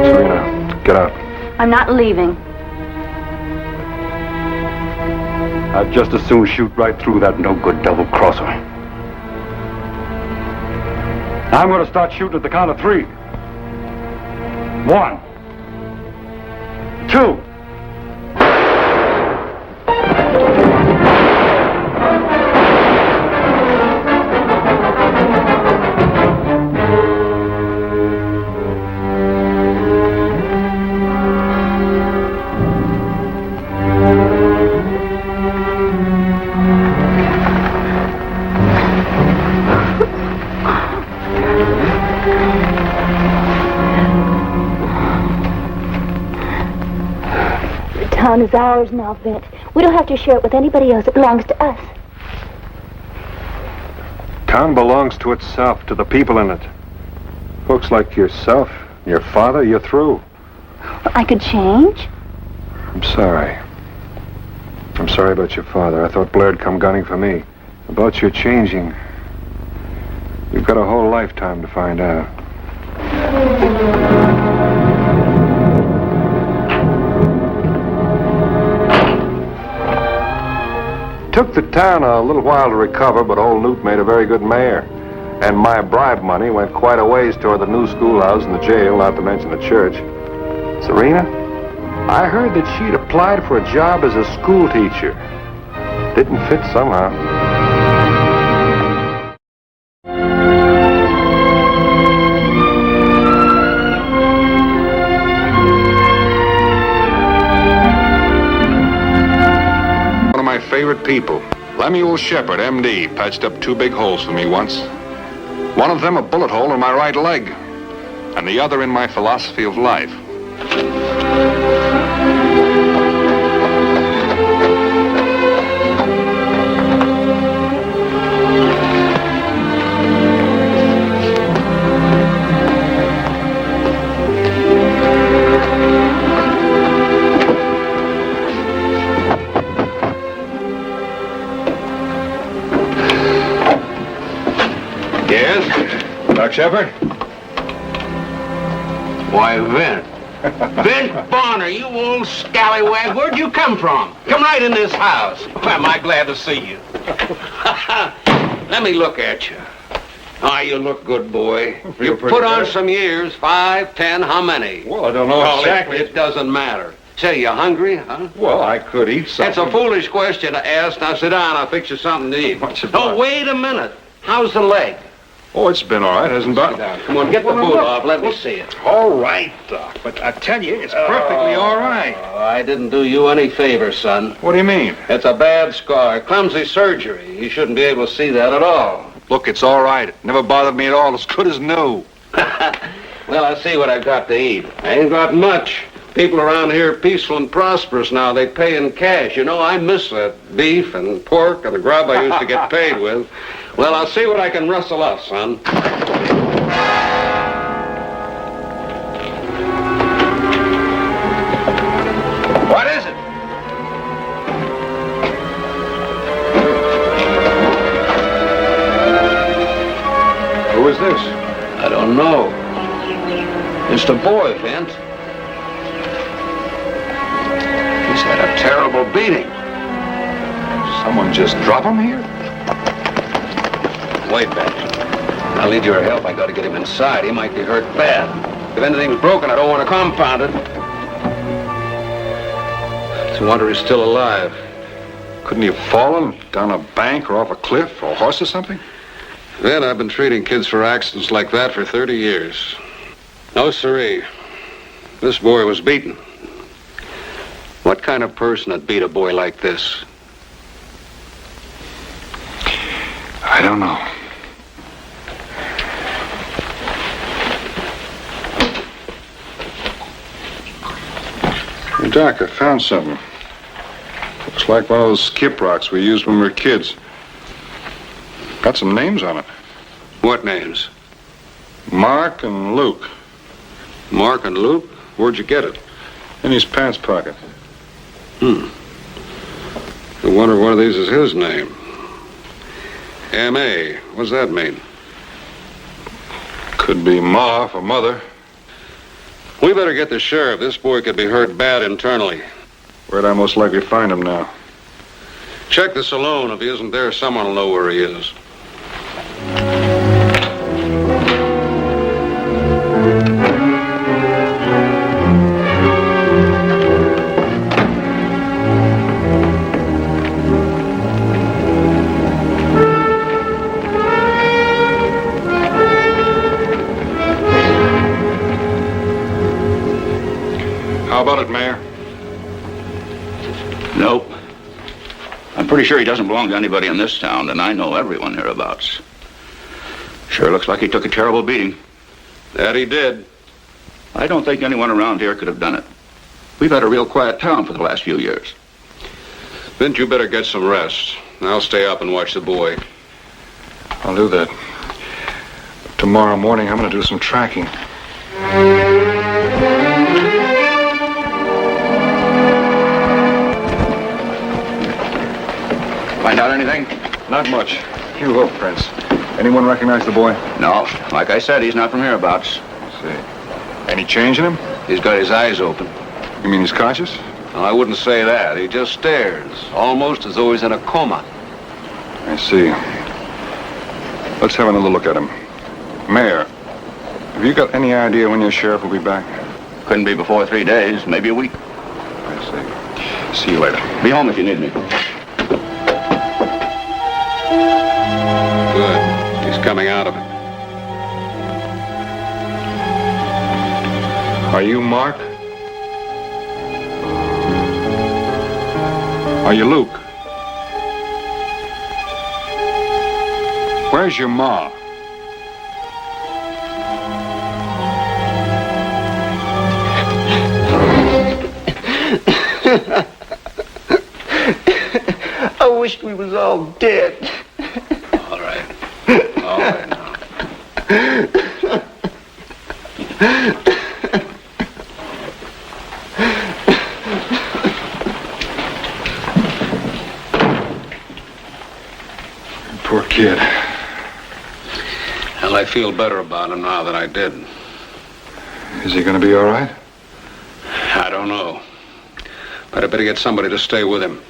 Serena, get out. I'm not leaving. I'd just as soon shoot right through that no-good double-crosser. I'm going to start shooting at the count of 3. 1, 2. The town is ours now, Vint. We don't have to share it with anybody else. It belongs to us. Town belongs to itself, to the people in it. Folks like yourself, your father, you're through. I could change. I'm sorry. I'm sorry about your father. I thought Blair'd come gunning for me. About your changing, you've got a whole lifetime to find out. Took the town a little while to recover, but old Newt made a very good mayor. And my bribe money went quite a ways toward the new schoolhouse and the jail, not to mention the church. Serena, I heard that she'd applied for a job as a school teacher. Didn't fit somehow. One of my favorite people, Lemuel Shepard, M.D., patched up 2 big holes for me once. One of them a bullet hole in my right leg, and the other in my philosophy of life. Yes? Doc Shepard? Why, Vint. Vint Bonner, you old scallywag. Where'd you come from? Come right in this house. Well, am I glad to see you. Let me look at you. Ah, you look good, boy. Feel You pretty put on good. some years, 5, 10, how many? Well, I don't know Well, exactly. It doesn't matter. Say, you hungry, huh? Well, I could eat something. That's a foolish question to ask. Now sit down, I'll fix you something to eat. What's it No, about? wait a minute. How's the leg? Oh, it's been all right, hasn't it? Sit down. Come on, get the boot off. Let me see it. All right, Doc, but I tell you, it's perfectly all right. I didn't do you any favor, son. What do you mean? It's a bad scar, clumsy surgery. You shouldn't be able to see that at all. Look, it's all right. It never bothered me at all. As good as new. Well, I see what I've got to eat. I ain't got much. People around here are peaceful and prosperous now. They pay in cash. You know, I miss that beef and pork and the grub I used to get paid with. Well, I'll see what I can rustle up, son. What is it? Who is this? I don't know. It's the boy, Vince. He's had a terrible beating. Someone just drop him here? Wait, Ben. I'll need your help. I gotta get him inside. He might be hurt bad. If anything's broken, I don't want to compound it. It's a wonder he's still alive. Couldn't he have fallen down a bank or off a cliff or a horse or something? Then I've been treating kids for accidents like that for 30 years. No, siree. This boy was beaten. What kind of person would beat a boy like this? I don't know. Hey, Doc, I found something. Looks like one of those skip rocks we used when we were kids. Got some names on it. What names? Mark and Luke. Mark and Luke? Where'd you get it? In his pants pocket. I wonder if one of these is his name. M.A. What's that mean? Could be Ma for mother. We better get the sheriff. This boy could be hurt bad internally. Where'd I most likely find him now? Check the saloon. If he isn't there, someone will know where he is. How about it, Mayor? Nope. I'm pretty sure he doesn't belong to anybody in this town, and I know everyone hereabouts. Sure looks like he took a terrible beating. That he did. I don't think anyone around here could have done it. We've had a real quiet town for the last few years. Vince, you better get some rest. I'll stay up and watch the boy. I'll do that. Tomorrow morning, I'm going to do some tracking. Find out anything? Not much. Few hoof prints. Anyone recognize the boy? No. Like I said, he's not from hereabouts. I see. Any change in him? He's got his eyes open. You mean he's conscious? No, I wouldn't say that. He just stares, almost as though he's in a coma. I see. Let's have another look at him. Mayor, have you got any idea when your sheriff will be back? Couldn't be before 3 days, maybe a week. I see. See you later. Be home if you need me. Good. He's coming out of it. Are you Mark? Are you Luke? Where's your ma? I wish we was all dead. All right. All right now. Poor kid. Well, I feel better about him now than I did. Is he going to be all right? I don't know. But I better get somebody to stay with him.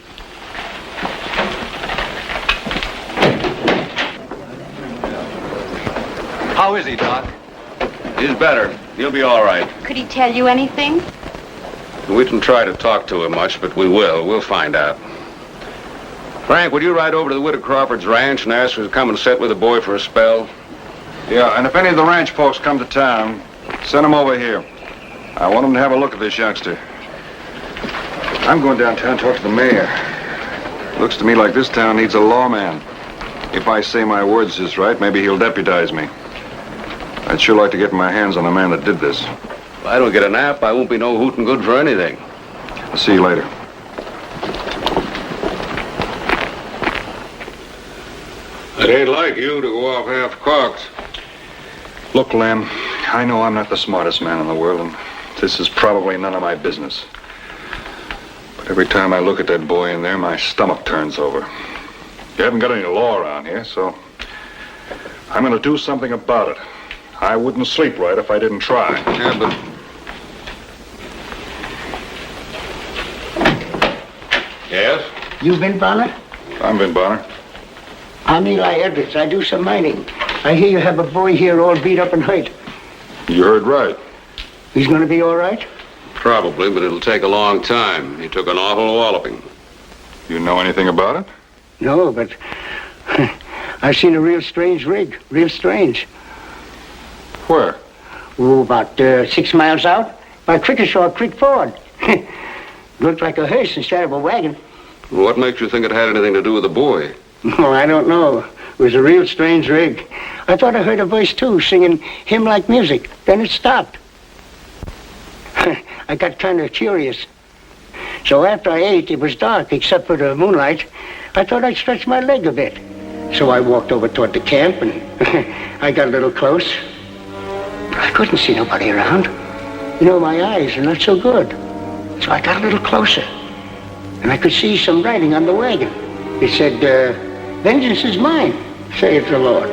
How is he, Doc? He's better. He'll be all right. Could he tell you anything? We didn't try to talk to him much, but we will. We'll find out. Frank, would you ride over to the Widow Crawford's ranch and ask her to come and sit with the boy for a spell? Yeah, and if any of the ranch folks come to town, send them over here. I want them to have a look at this youngster. I'm going downtown to talk to the mayor. Looks to me like this town needs a lawman. If I say my words just right, maybe he'll deputize me. I'd sure like to get my hands on the man that did this. If I don't get a nap, I won't be no hootin' good for anything. I'll see you later. It ain't like you to go off half-cocked. Look, Lem, I know I'm not the smartest man in the world, and this is probably none of my business. But every time I look at that boy in there, my stomach turns over. You haven't got any law around here, so I'm going to do something about it. I wouldn't sleep right if I didn't try. Yeah, but... Yes? You Vin Bonner? I'm Vin Bonner. I'm Eli Edwards. I do some mining. I hear you have a boy here all beat up and hurt. You heard right. He's going to be all right? Probably, but it'll take a long time. He took an awful walloping. You know anything about it? No, but I've seen a real strange rig. Real strange. Where? Oh, about 6 miles out by Crickeshaw Creek Ford. Looked like a hearse instead of a wagon. What makes you think it had anything to do with the boy? Oh, I don't know. It was a real strange rig. I thought I heard a voice, too, singing hymn-like music. Then it stopped. I got kind of curious. So after I ate, it was dark, except for the moonlight. I thought I'd stretch my leg a bit. So I walked over toward the camp, and I got a little close. I couldn't see nobody around. You know, my eyes are not so good. So I got a little closer, and I could see some writing on the wagon. It said, vengeance is mine, saith the Lord.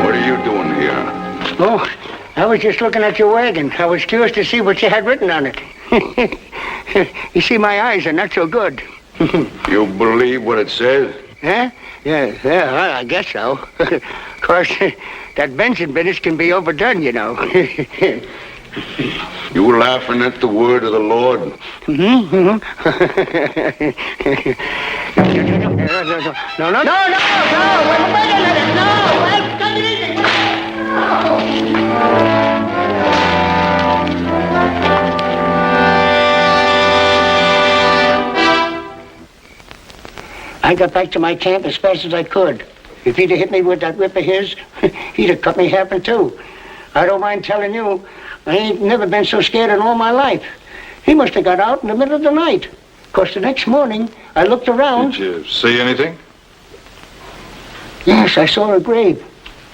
What are you doing here? Oh, I was just looking at your wagon. I was curious to see what you had written on it. You see, my eyes are not so good. You believe what it says? Huh? Yeah, I guess so. Of course, that vengeance business can be overdone, you know. You laughing at the word of the Lord? No. Wait a minute, no! Take it easy! I got back to my camp as fast as I could. If he'd have hit me with that whip of his, he'd have cut me half in two. I don't mind telling you, I ain't never been so scared in all my life. He must have got out in the middle of the night. Of course, the next morning, I looked around. Did you see anything? Yes, I saw a grave.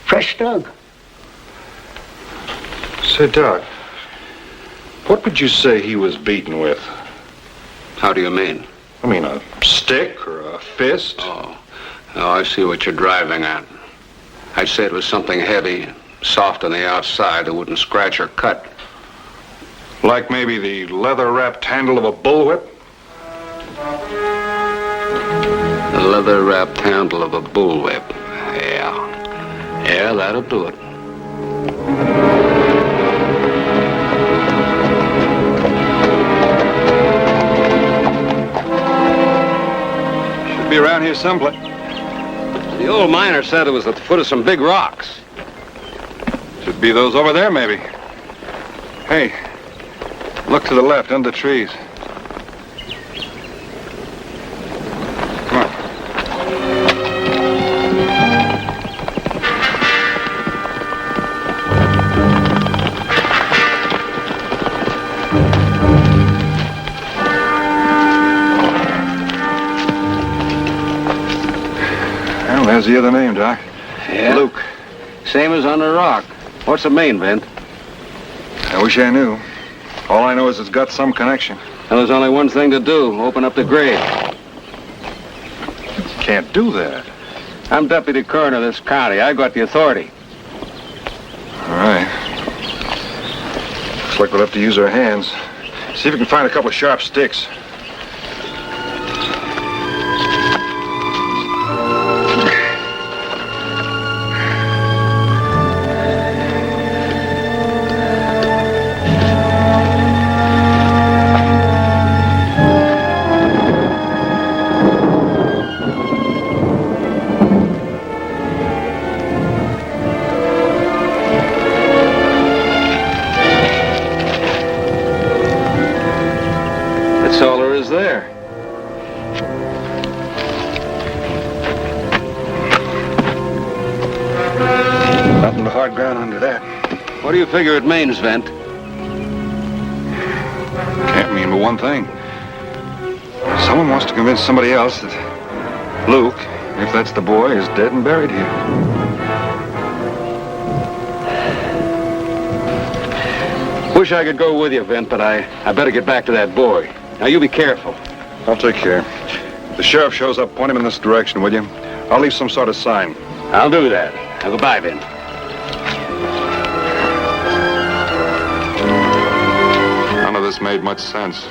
Fresh dug. Say, Doc, what would you say he was beaten with? How do you mean? I mean, a stick or a fist? Oh, I see what you're driving at. I'd say it was something heavy, soft on the outside that wouldn't scratch or cut. Like maybe the leather-wrapped handle of a bullwhip? The leather-wrapped handle of a bullwhip. Yeah, that'll do it. Should be around here someplace. The old miner said it was at the foot of some big rocks. Should be those over there, maybe. Hey, look to the left, under the trees. Come on. Well, there's the other name, Doc. Yeah? Luke. Same as on the rock. What's it mean, Vint? I wish I knew. All I know is it's got some connection. Well, there's only one thing to do. Open up the grave. Can't do that. I'm deputy coroner of this county. I've got the authority. All right. Looks like we'll have to use our hands. See if we can find a couple of sharp sticks. That's all there is there. Nothing but hard ground under that. What do you figure it means, Vent? Can't mean but one thing. Someone wants to convince somebody else that Luke, if that's the boy, is dead and buried here. Wish I could go with you, Vent, but I better get back to that boy. Now, you be careful. I'll take care. The sheriff shows up, point him in this direction, will you? I'll leave some sort of sign. I'll do that. Now, goodbye, Vent. None of this made much sense.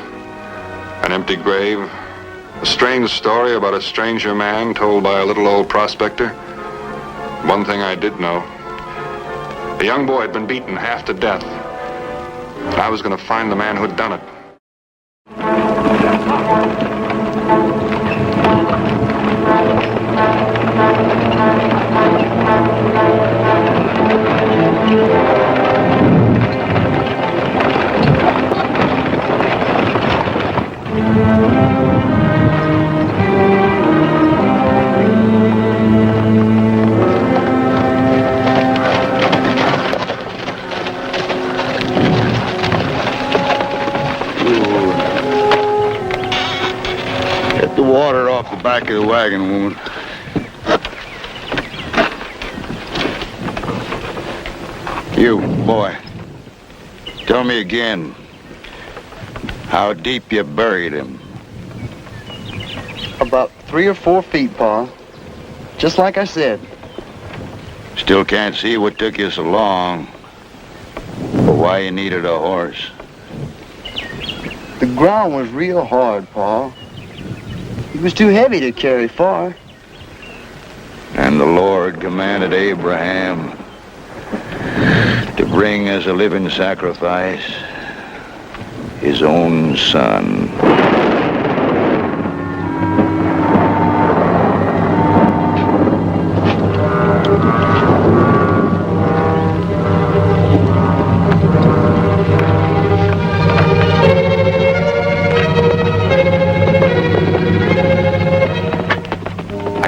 An empty grave, a strange story about a stranger man told by a little old prospector. One thing I did know. The young boy had been beaten half to death. And I was going to find the man who'd done it. Get the water off the back of the wagon, woman. You, boy, tell me again how deep you buried him. About 3 or 4 feet, Pa. Just like I said. Still can't see what took you so long, or why you needed a horse. The ground was real hard, Pa. It was too heavy to carry far. And the Lord commanded Abraham to bring as a living sacrifice his own son.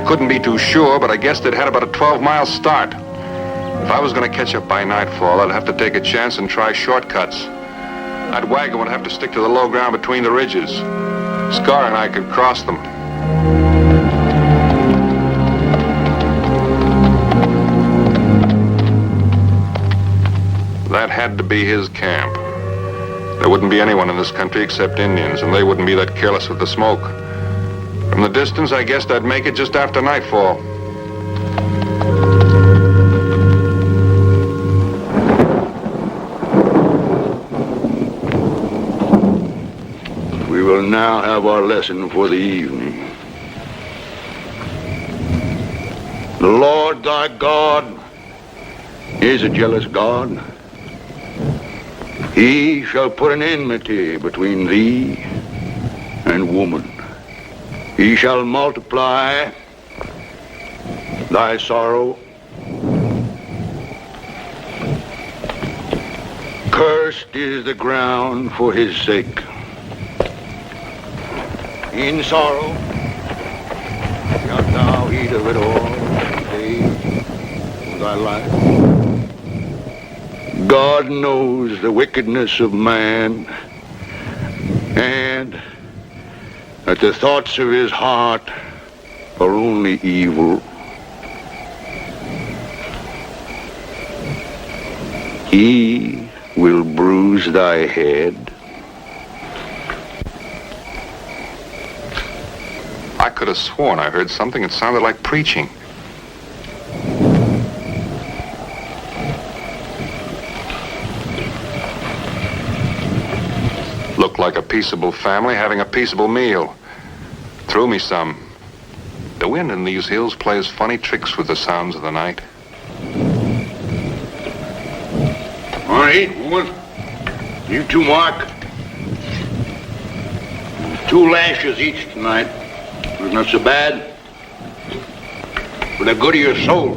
Couldn't be too sure, but I guessed it had about a 12-mile start. If I was going to catch up by nightfall, I'd have to take a chance and try shortcuts. That wagon would have to stick to the low ground between the ridges. Scar and I could cross them. That had to be his camp. There wouldn't be anyone in this country except Indians, and they wouldn't be that careless with the smoke. From the distance, I guessed I'd make it just after nightfall. We will now have our lesson for the evening. The Lord thy God is a jealous God. He shall put an enmity between thee and woman. He shall multiply thy sorrow. Cursed is the ground for his sake. In sorrow shalt thou eat of it all the days of thy life. God knows the wickedness of man, and that the thoughts of his heart are only evil. He will bruise thy head. I could have sworn I heard something that sounded like preaching. peaceable family having a peaceable meal. Threw me some. The wind in these hills plays funny tricks with the sounds of the night. Want to eat, woman? You too, Mark? 2 lashes each tonight. Was not so bad. For the good of your soul.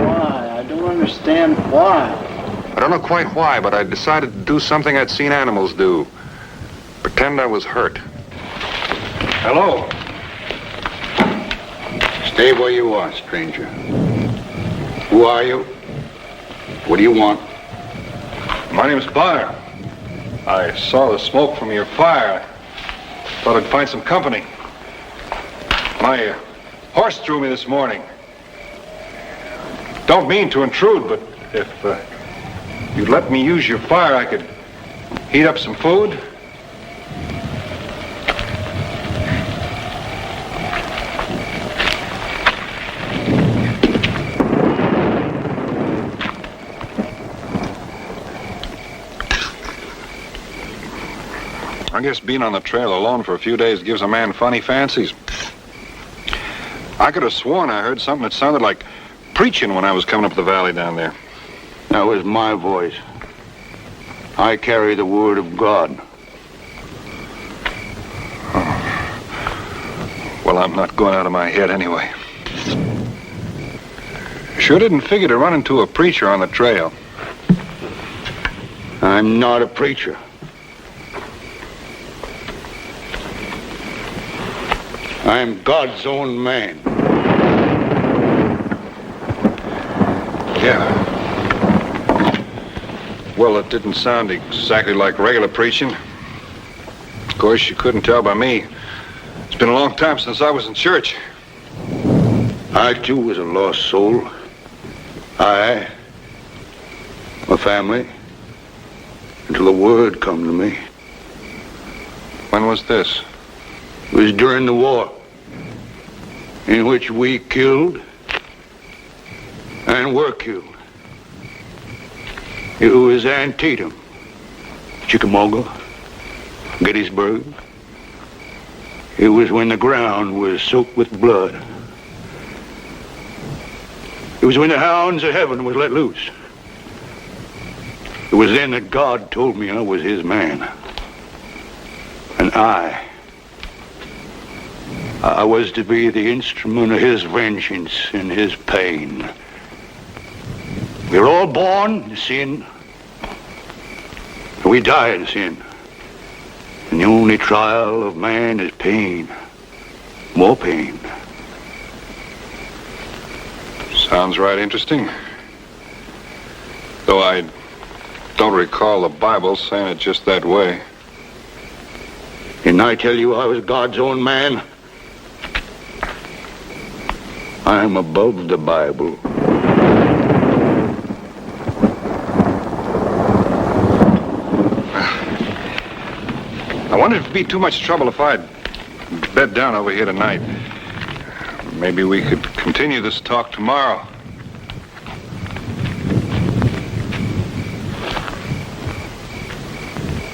Why? I don't understand why. I don't know quite why, but I decided to do something I'd seen animals do. Pretend I was hurt. Hello. Stay where you are, stranger. Who are you? What do you want? My name's Bonner. I saw the smoke from your fire. Thought I'd find some company. My horse threw me this morning. Don't mean to intrude, but if you'd let me use your fire, I could heat up some food. I guess being on the trail alone for a few days gives a man funny fancies. I could have sworn I heard something that sounded like preaching when I was coming up the valley down there. That was my voice. I carry the word of God. Oh. Well, I'm not going out of my head anyway. Sure didn't figure to run into a preacher on the trail. I'm not a preacher. I'm God's own man. Yeah. Well, it didn't sound exactly like regular preaching. Of course, you couldn't tell by me. It's been a long time since I was in church. I, too, was a lost soul. I, my family, until the word come to me. When was this? It was during the war, in which we killed and were killed. It was Antietam, Chickamauga, Gettysburg. It was when the ground was soaked with blood. It was when the hounds of heaven was let loose. It was then that God told me I was his man. And I was to be the instrument of his vengeance and his pain. We're all born to sin. We die in sin. And the only trial of man is pain. More pain. Sounds right interesting. Though I don't recall the Bible saying it just that way. Didn't I tell you I was God's own man? I'm above the Bible. I wondered if it'd be too much trouble if I'd bed down over here tonight. Maybe we could continue this talk tomorrow.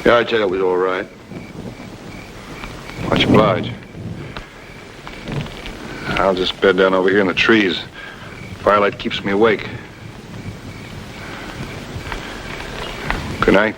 Yeah, I'd say that was all right. Much obliged. I'll just bed down over here in the trees. Firelight keeps me awake. Good night.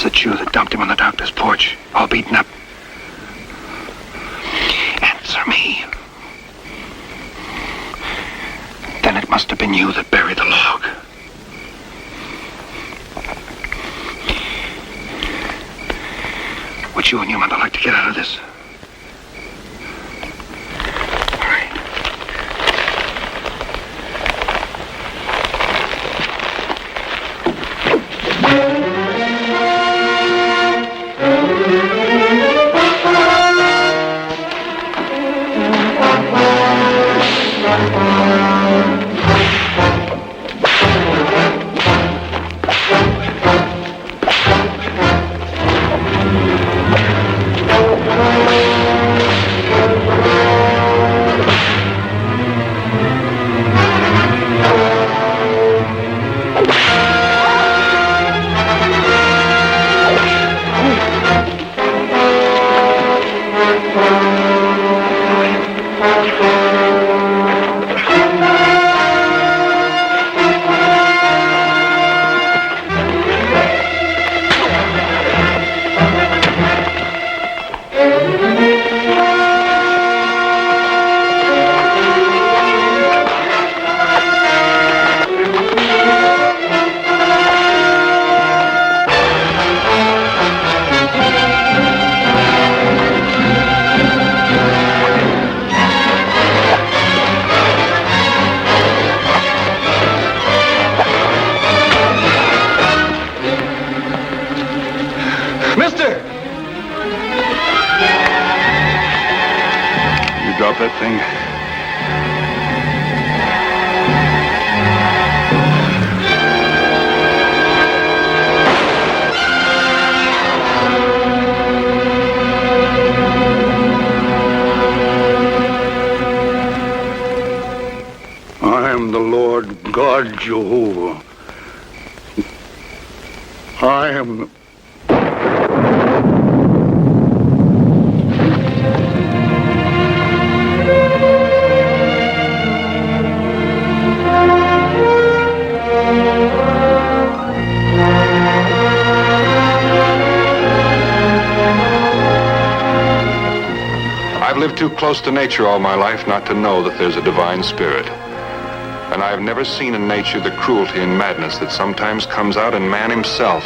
Was it you that dumped him on the doctor's porch, all beaten up? Answer me. Then it must have been you that buried the log. Would you and your mother like to get out of this? All right. Drop that thing. I am the Lord God Jehovah. I am... I've lived too close to nature all my life not to know that there's a divine spirit. And I've never seen in nature the cruelty and madness that sometimes comes out in man himself.